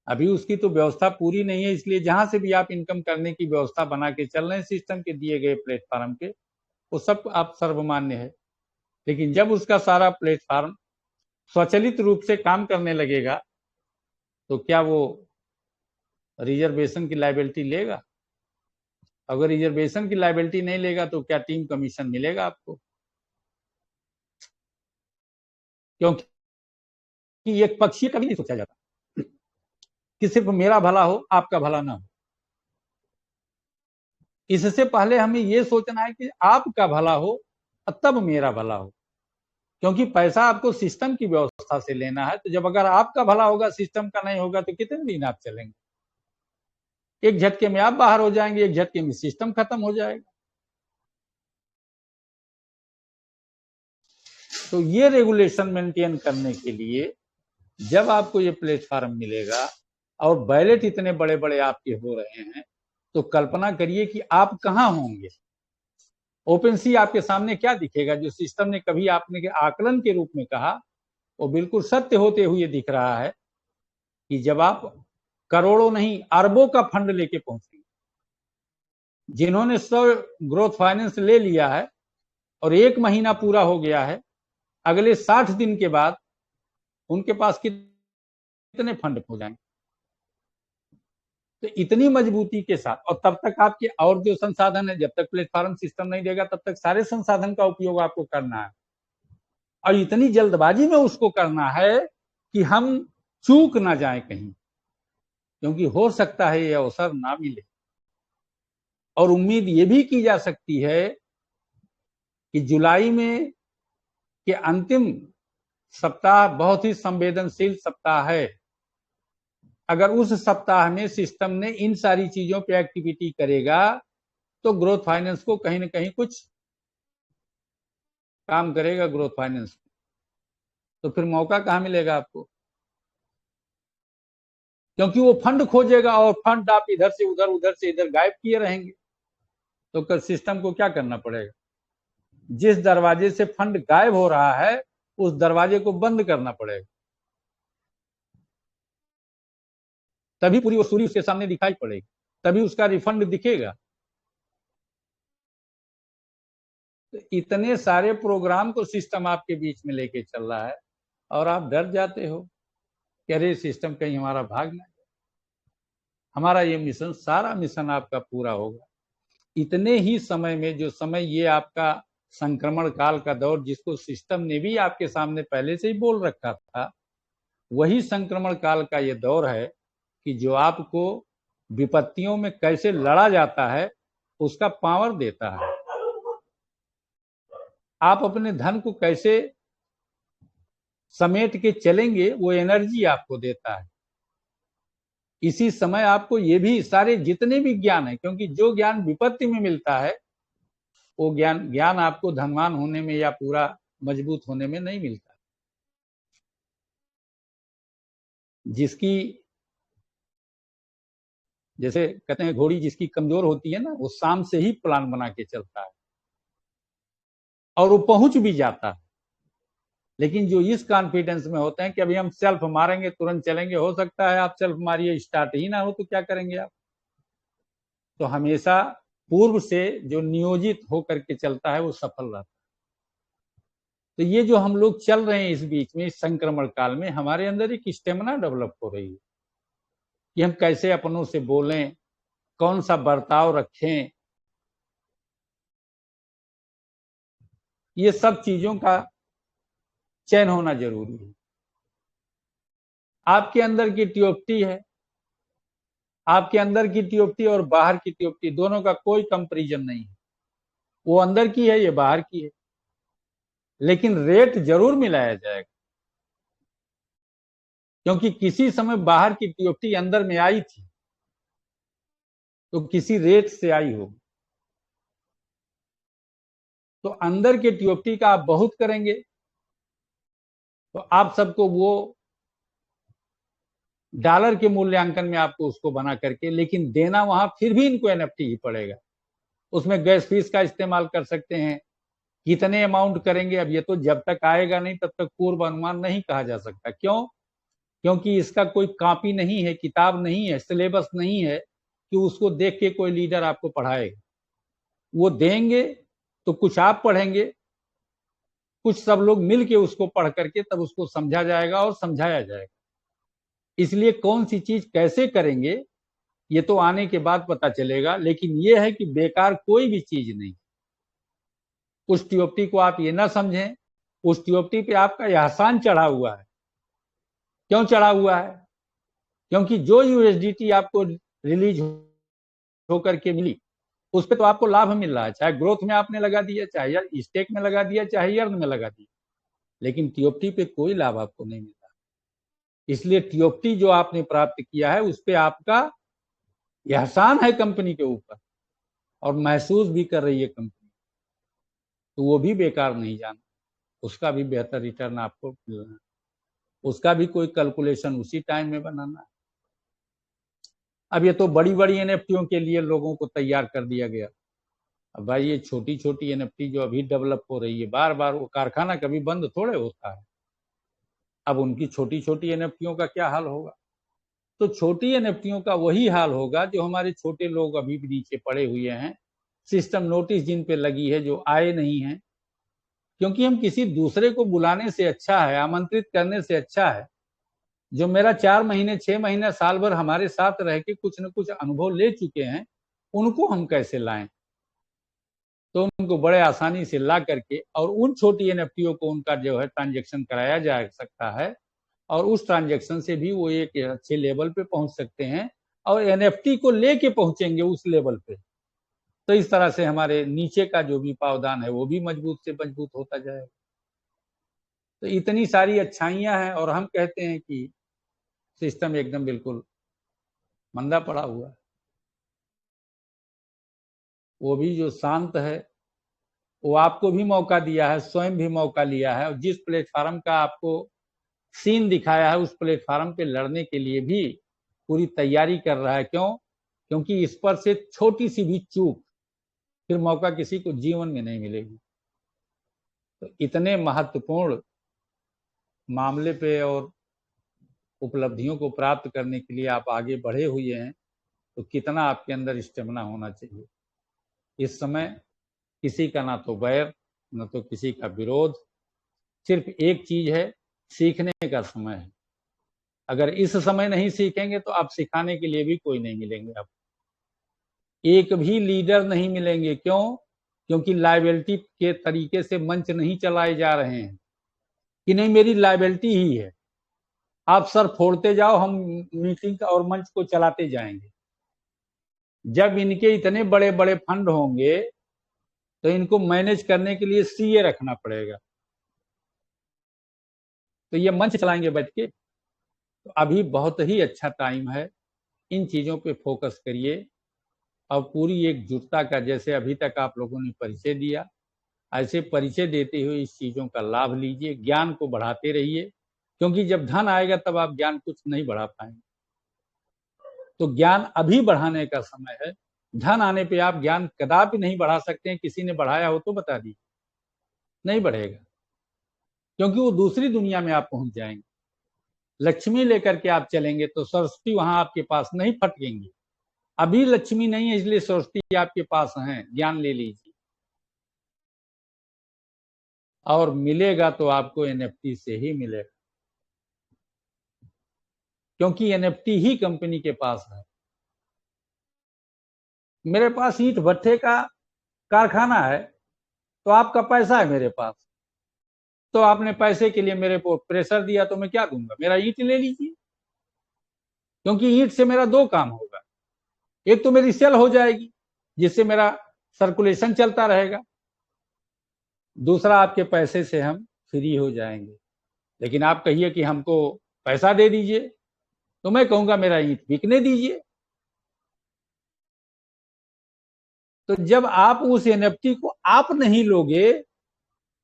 अभी उसकी तो व्यवस्था पूरी नहीं है, इसलिए जहां से भी आप इनकम करने की व्यवस्था बना के चल रहे हैं सिस्टम के दिए गए प्लेटफॉर्म के, वो सब आप सर्वमान्य है। लेकिन जब उसका सारा प्लेटफॉर्म स्वचालित रूप से काम करने लगेगा तो क्या वो रिजर्वेशन की लायबिलिटी लेगा? अगर रिजर्वेशन की लायबिलिटी नहीं लेगा तो क्या टीम कमीशन मिलेगा आपको? क्योंकि एक पक्षीय कभी नहीं सोचा जाता कि सिर्फ मेरा भला हो, आपका भला ना हो। इससे पहले हमें यह सोचना है कि आपका भला हो तब मेरा भला हो, क्योंकि पैसा आपको सिस्टम की व्यवस्था से लेना है। तो जब अगर आपका भला होगा, सिस्टम का नहीं होगा, तो कितने दिन आप चलेंगे? एक झटके में आप बाहर हो जाएंगे, एक झटके में सिस्टम खत्म हो जाएगा। तो ये रेगुलेशन मेंटेन करने के लिए जब आपको ये प्लेटफॉर्म मिलेगा और बैलेट इतने बड़े बड़े आपके हो रहे हैं, तो कल्पना करिए कि आप कहां होंगे। ओपन सी आपके सामने क्या दिखेगा? जो सिस्टम ने कभी आपने के आकलन के रूप में कहा, वो बिल्कुल सत्य होते हुए दिख रहा है कि जब आप करोड़ों नहीं अरबों का फंड लेके पहुंचेंगे, जिन्होंने 100 ग्रोथ फाइनेंस ले लिया है और 1 महीना पूरा हो गया है, अगले 60 दिन के बाद उनके पास कितने फंड हो जाएंगे? तो इतनी मजबूती के साथ, और तब तक आपके और जो संसाधन है, जब तक प्लेटफॉर्म सिस्टम नहीं देगा तब तक सारे संसाधन का उपयोग आपको करना है, और इतनी जल्दबाजी में उसको करना है कि हम चूक ना जाए कहीं, क्योंकि हो सकता है ये अवसर ना मिले। और उम्मीद ये भी की जा सकती है कि जुलाई में के अंतिम सप्ताह बहुत ही संवेदनशील सप्ताह है। अगर उस सप्ताह में सिस्टम ने इन सारी चीजों पे एक्टिविटी करेगा तो ग्रोथ फाइनेंस को कहीं ना कहीं कुछ काम करेगा ग्रोथ फाइनेंस। तो फिर मौका कहां मिलेगा आपको? क्योंकि वो फंड खोजेगा और फंड आप इधर से उधर, उधर से इधर गायब किए रहेंगे। तो कल सिस्टम को क्या करना पड़ेगा? जिस दरवाजे से फंड गायब हो रहा है उस दरवाजे को बंद करना पड़ेगा, तभी पूरी वसूली उसके सामने दिखाई पड़ेगी, तभी उसका रिफंड दिखेगा। तो इतने सारे प्रोग्राम को सिस्टम आपके बीच में लेके चल रहा है और आप डर जाते हो कि अरे सिस्टम कहीं हमारा भाग ना जाए। हमारा ये मिशन, सारा मिशन आपका पूरा होगा इतने ही समय में। जो समय ये आपका संक्रमण काल का दौर, जिसको सिस्टम ने भी आपके सामने पहले से ही बोल रखा था, वही संक्रमण काल का ये दौर है कि जो आपको विपत्तियों में कैसे लड़ा जाता है उसका पावर देता है। आप अपने धन को कैसे समेट के चलेंगे वो एनर्जी आपको देता है। इसी समय आपको ये भी सारे जितने भी ज्ञान है, क्योंकि जो ज्ञान विपत्ति में मिलता है वो ज्ञान आपको धनवान होने में या पूरा मजबूत होने में नहीं मिलता। जिसकी, जैसे कहते हैं घोड़ी जिसकी कमजोर होती है ना, वो शाम से ही प्लान बना के चलता है और वो पहुंच भी जाता है। लेकिन जो इस कॉन्फिडेंस में होते हैं कि अभी हम सेल्फ मारेंगे तुरंत चलेंगे, हो सकता है आप सेल्फ मारिए स्टार्ट ही ना हो तो क्या करेंगे आप? तो हमेशा पूर्व से जो नियोजित होकर के चलता है वो सफल रहता है। तो ये जो हम लोग चल रहे हैं इस बीच में, इस संक्रमण काल में, हमारे अंदर एक स्टेमिना डेवलप हो रही है कि हम कैसे अपनों से बोलें, कौन सा बर्ताव रखें। ये सब चीजों का चयन होना जरूरी है। आपके अंदर की टीओपी है, आपके अंदर की टीओपी और बाहर की टीओपी दोनों का कोई कंपैरिजन नहीं है। वो अंदर की है, ये बाहर की है, लेकिन रेट जरूर मिलाया जाएगा, क्योंकि किसी समय बाहर की टीओपी अंदर में आई थी तो किसी रेट से आई होगी। तो अंदर के टीओटी का आप बहुत करेंगे तो आप सबको वो डॉलर के मूल्यांकन में आपको उसको बना करके, लेकिन देना वहां फिर भी इनको एनएफटी ही पड़ेगा। उसमें गैस फीस का इस्तेमाल कर सकते हैं, कितने अमाउंट करेंगे अब ये तो जब तक आएगा नहीं तब तक पूर्व अनुमान नहीं कहा जा सकता। क्यों? क्योंकि इसका कोई कॉपी नहीं है, किताब नहीं है, सिलेबस नहीं है कि उसको देख के कोई लीडर आपको पढ़ाएगा। वो देंगे तो कुछ आप पढ़ेंगे, कुछ सब लोग मिल के उसको पढ़ करके तब उसको समझा जाएगा और समझाया जाएगा। इसलिए कौन सी चीज कैसे करेंगे ये तो आने के बाद पता चलेगा, लेकिन ये है कि बेकार कोई भी चीज नहीं। उस टीओटी को आप ये ना समझें, उस टीओटी पे आपका एहसान चढ़ा हुआ है। क्यों चढ़ा हुआ है? क्योंकि जो यूएसडीटी आपको रिलीज होकर के मिली उस पर तो आपको लाभ मिल रहा है, चाहे ग्रोथ में आपने लगा दिया, चाहे स्टेक में लगा दिया, चाहे अर्न में लगा दिया, लेकिन टीओटी पे कोई लाभ आपको नहीं मिला। इसलिए टीओटी जो आपने प्राप्त किया है उस पर आपका एहसान है कंपनी के ऊपर और महसूस भी कर रही है कंपनी, तो वो भी बेकार नहीं जाना, उसका भी बेहतर रिटर्न आपको मिलना है, उसका भी कोई कैलकुलेशन उसी टाइम में बनाना है। अब ये तो बड़ी बड़ी एनएफटीओ के लिए लोगों को तैयार कर दिया गया। अब भाई ये छोटी छोटी एनएफटी जो अभी डेवलप हो रही है, बार बार वो कारखाना कभी बंद थोड़े होता है। अब उनकी छोटी छोटी एनएफटीओ का क्या हाल होगा? तो छोटी एनएफटीओ का वही हाल होगा जो हमारे छोटे लोग अभी भी नीचे पड़े हुए हैं, सिस्टम नोटिस जिन पे लगी है, जो आए नहीं है। क्योंकि हम किसी दूसरे को बुलाने से अच्छा है, आमंत्रित करने से अच्छा है, जो मेरा 4 महीने 6 महीने साल भर हमारे साथ रह के कुछ न कुछ अनुभव ले चुके हैं, उनको हम कैसे लाएं। तो उनको बड़े आसानी से ला करके और उन छोटी एनएफटीओ को उनका जो है ट्रांजेक्शन कराया जा सकता है और उस ट्रांजेक्शन से भी वो एक अच्छे लेवल पे पहुंच सकते हैं और एनएफटी को लेके पहुंचेंगे उस लेवल पे। तो इस तरह से हमारे नीचे का जो भी पावदान है वो भी मजबूत से मजबूत होता जाएगा। तो इतनी सारी अच्छाइयां हैं और हम कहते हैं कि सिस्टम एकदम बिल्कुल मंदा पड़ा हुआ है। वो भी जो शांत है वो आपको भी मौका दिया है, स्वयं भी मौका लिया है और जिस प्लेटफार्म का आपको सीन दिखाया है उस प्लेटफार्म पे लड़ने के लिए भी पूरी तैयारी कर रहा है। क्यों? क्योंकि इस पर से छोटी सी भी चूक फिर मौका किसी को जीवन में नहीं मिलेगी। तो इतने महत्वपूर्ण मामले पे और उपलब्धियों को प्राप्त करने के लिए आप आगे बढ़े हुए हैं, तो कितना आपके अंदर स्टेमिना होना चाहिए। इस समय किसी का ना तो बैर न तो किसी का विरोध, सिर्फ एक चीज है, सीखने का समय है। अगर इस समय नहीं सीखेंगे तो आप सिखाने के लिए भी कोई नहीं मिलेंगे, आप एक भी लीडर नहीं मिलेंगे। क्यों? क्योंकि लायबिलिटी के तरीके से मंच नहीं चलाए जा रहे हैं कि नहीं मेरी लायबिलिटी ही है, आप सर फोड़ते जाओ, हम मीटिंग और मंच को चलाते जाएंगे। जब इनके इतने बड़े बड़े फंड होंगे तो इनको मैनेज करने के लिए सीए रखना पड़ेगा, तो ये मंच चलाएंगे बैठ के। तो अभी बहुत ही अच्छा टाइम है, इन चीजों पे फोकस करिए और पूरी एकजुटता का, जैसे अभी तक आप लोगों ने परिचय दिया, ऐसे परिचय देते हुए इस चीजों का लाभ लीजिए, ज्ञान को बढ़ाते रहिए। क्योंकि जब धन आएगा तब आप ज्ञान कुछ नहीं बढ़ा पाएंगे, तो ज्ञान अभी बढ़ाने का समय है। धन आने पे आप ज्ञान कदापि नहीं बढ़ा सकते हैं। किसी ने बढ़ाया हो तो बता दीजिए, नहीं बढ़ेगा, क्योंकि वो दूसरी दुनिया में आप पहुंच जाएंगे। लक्ष्मी लेकर के आप चलेंगे तो सरस्वती वहां आपके पास नहीं फटकेंगी। अभी लक्ष्मी नहीं है, इसलिए सरस्वती आपके पास है, ज्ञान ले लीजिए। और मिलेगा तो आपको एनएफटी से ही मिलेगा, क्योंकि एनएफटी ही कंपनी के पास है। मेरे पास ईंट भट्ठे का कारखाना है तो आपका पैसा है मेरे पास, तो आपने पैसे के लिए मेरे को प्रेशर दिया तो मैं क्या दूंगा, मेरा ईंट ले लीजिए। क्योंकि ईंट से मेरा दो काम होगा, एक तो मेरी सेल हो जाएगी जिससे मेरा सर्कुलेशन चलता रहेगा, दूसरा आपके पैसे से हम फ्री हो जाएंगे। लेकिन आप कहिए कि हमको पैसा दे दीजिए, तो मैं कहूंगा मेरा ईंट बिकने दीजिए। तो जब आप उस एनएफटी को आप नहीं लोगे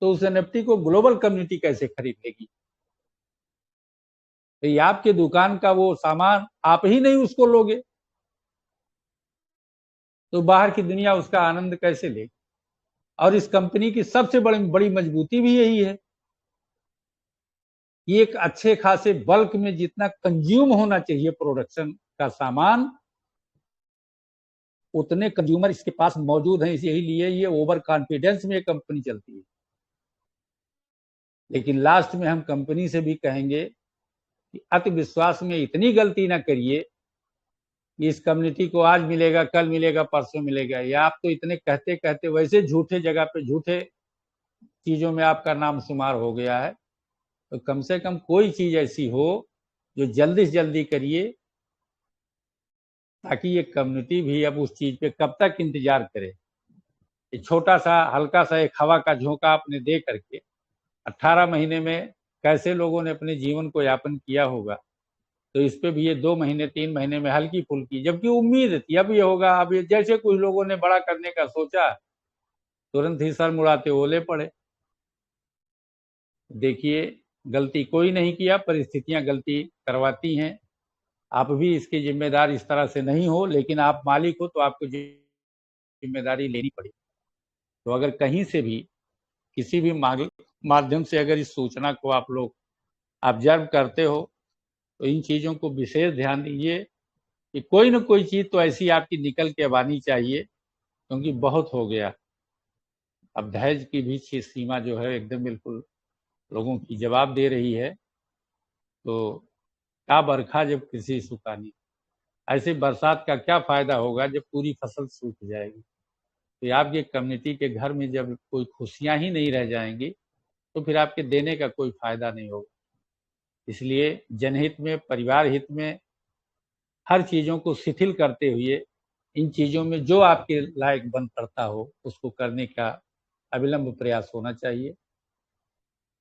तो उस एनएफटी को ग्लोबल कम्युनिटी कैसे खरीद लेगी? तो ये आपके दुकान का वो सामान आप ही नहीं उसको लोगे तो बाहर की दुनिया उसका आनंद कैसे लेगी? और इस कंपनी की सबसे बड़ी मजबूती भी यही है, ये एक अच्छे खासे बल्क में जितना कंज्यूम होना चाहिए प्रोडक्शन का सामान, उतने कंज्यूमर इसके पास मौजूद हैं। यही लिए ये ओवर कॉन्फिडेंस में कंपनी चलती है। लेकिन लास्ट में हम कंपनी से भी कहेंगे कि अति विश्वास में इतनी गलती ना करिए कि इस कम्युनिटी को आज मिलेगा, कल मिलेगा, परसों मिलेगा। या आप तो इतने कहते कहते वैसे झूठे जगह पे झूठे चीजों में आपका नाम शुमार हो गया है। तो कम से कम कोई चीज ऐसी हो जो जल्दी से जल्दी करिए, ताकि ये कम्युनिटी भी अब उस चीज पे कब तक इंतजार करे। एक छोटा सा हल्का सा एक हवा का झोंका आपने दे करके 18 महीने में कैसे लोगों ने अपने जीवन को यापन किया होगा, तो इस पे भी ये 2 महीने 3 महीने में हल्की फुल्की, जबकि उम्मीद थी अब ये होगा। अब ये जैसे कुछ लोगों ने बड़ा करने का सोचा, तुरंत ही सर मुड़ाते ओले पड़े। देखिए, गलती कोई नहीं किया, परिस्थितियां गलती करवाती हैं। आप भी इसके जिम्मेदार इस तरह से नहीं हो, लेकिन आप मालिक हो तो आपको जिम्मेदारी लेनी पड़ेगी। तो अगर कहीं से भी किसी भी माध्यम से अगर इस सूचना को आप लोग ऑब्जर्व करते हो तो इन चीजों को विशेष ध्यान दीजिए कि कोई न कोई चीज तो ऐसी आपकी निकल के आनी चाहिए, क्योंकि बहुत हो गया। अब दहेज की भी सीमा जो है एकदम बिल्कुल लोगों की जवाब दे रही है। तो क्या बरखा जब कृषि सुखानी, ऐसे बरसात का क्या फायदा होगा जब पूरी फसल सूख जाएगी। तो आपके कम्युनिटी के घर में जब कोई खुशियां ही नहीं रह जाएंगी तो फिर आपके देने का कोई फायदा नहीं होगा। इसलिए जनहित में, परिवार हित में हर चीजों को शिथिल करते हुए इन चीजों में जो आपके लायक बन पड़ता हो उसको करने का अविलंब प्रयास होना चाहिए।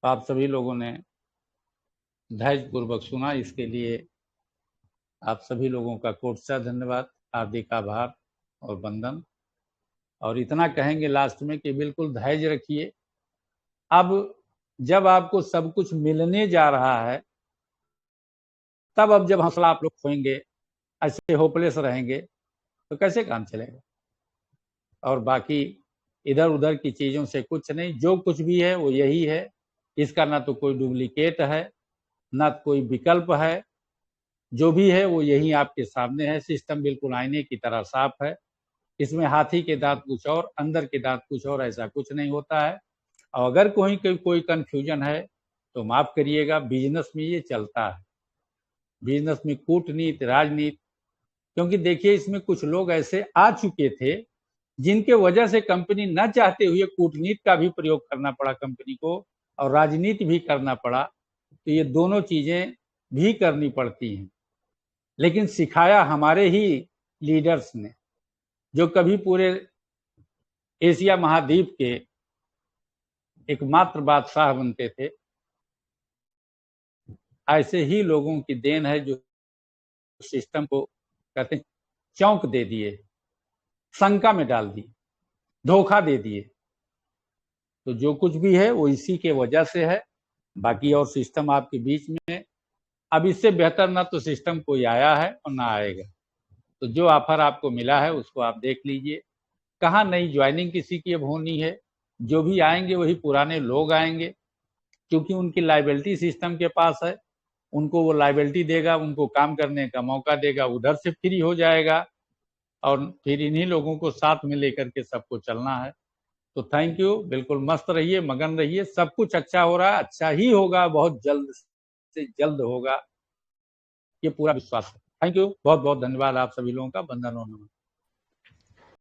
आप सभी लोगों ने धैर्य पूर्वक सुना, इसके लिए आप सभी लोगों का कोटसा धन्यवाद, हार्दिक आभार और वंदन। और इतना कहेंगे लास्ट में कि बिल्कुल धैर्य रखिए। अब जब आपको सब कुछ मिलने जा रहा है, तब अब जब हौसला आप लोग खोएंगे, ऐसे होपलेस रहेंगे तो कैसे काम चलेगा। और बाकी इधर उधर की चीजों से कुछ नहीं, जो कुछ भी है वो यही है। इसका ना तो कोई डुप्लीकेट है, ना कोई विकल्प है। जो भी है वो यही आपके सामने है। सिस्टम बिल्कुल आईने की तरह साफ है। इसमें हाथी के दांत कुछ और, अंदर के दांत कुछ और, ऐसा कुछ नहीं होता है। और अगर कोई कंफ्यूजन है तो माफ करिएगा, बिजनेस में ये चलता है। बिजनेस में कूटनीति, राजनीति, क्योंकि देखिए इसमें कुछ लोग ऐसे आ चुके थे जिनके वजह से कंपनी न चाहते हुए कूटनीति का भी प्रयोग करना पड़ा कंपनी को, और राजनीति भी करना पड़ा। तो ये दोनों चीजें भी करनी पड़ती हैं। लेकिन सिखाया हमारे ही लीडर्स ने, जो कभी पूरे एशिया महाद्वीप के एकमात्र बादशाह बनते थे। ऐसे ही लोगों की देन है जो सिस्टम को कहते हैं चौंक दे दिए, शंका में डाल दिए, धोखा दे दिए। तो जो कुछ भी है वो इसी के वजह से है। बाकी और सिस्टम आपके बीच में, अब इससे बेहतर ना तो सिस्टम कोई आया है और ना आएगा। तो जो ऑफर आपको मिला है उसको आप देख लीजिए। कहाँ नई ज्वाइनिंग किसी की अब होनी है, जो भी आएंगे वही पुराने लोग आएंगे, क्योंकि उनकी लाइबिलिटी सिस्टम के पास है। उनको वो लाइबिलिटी देगा, उनको काम करने का मौका देगा, उधर से फ्री हो जाएगा। और फिर इन्हीं लोगों को साथ में लेकर के सबको चलना है। तो थैंक यू, बिल्कुल मस्त रहिए, मगन रहिए। सब कुछ अच्छा हो रहा है, अच्छा ही होगा, बहुत जल्द से जल्द होगा, ये पूरा विश्वास है। थैंक यू, बहुत बहुत धन्यवाद आप सभी लोगों का। वंदन और नमन।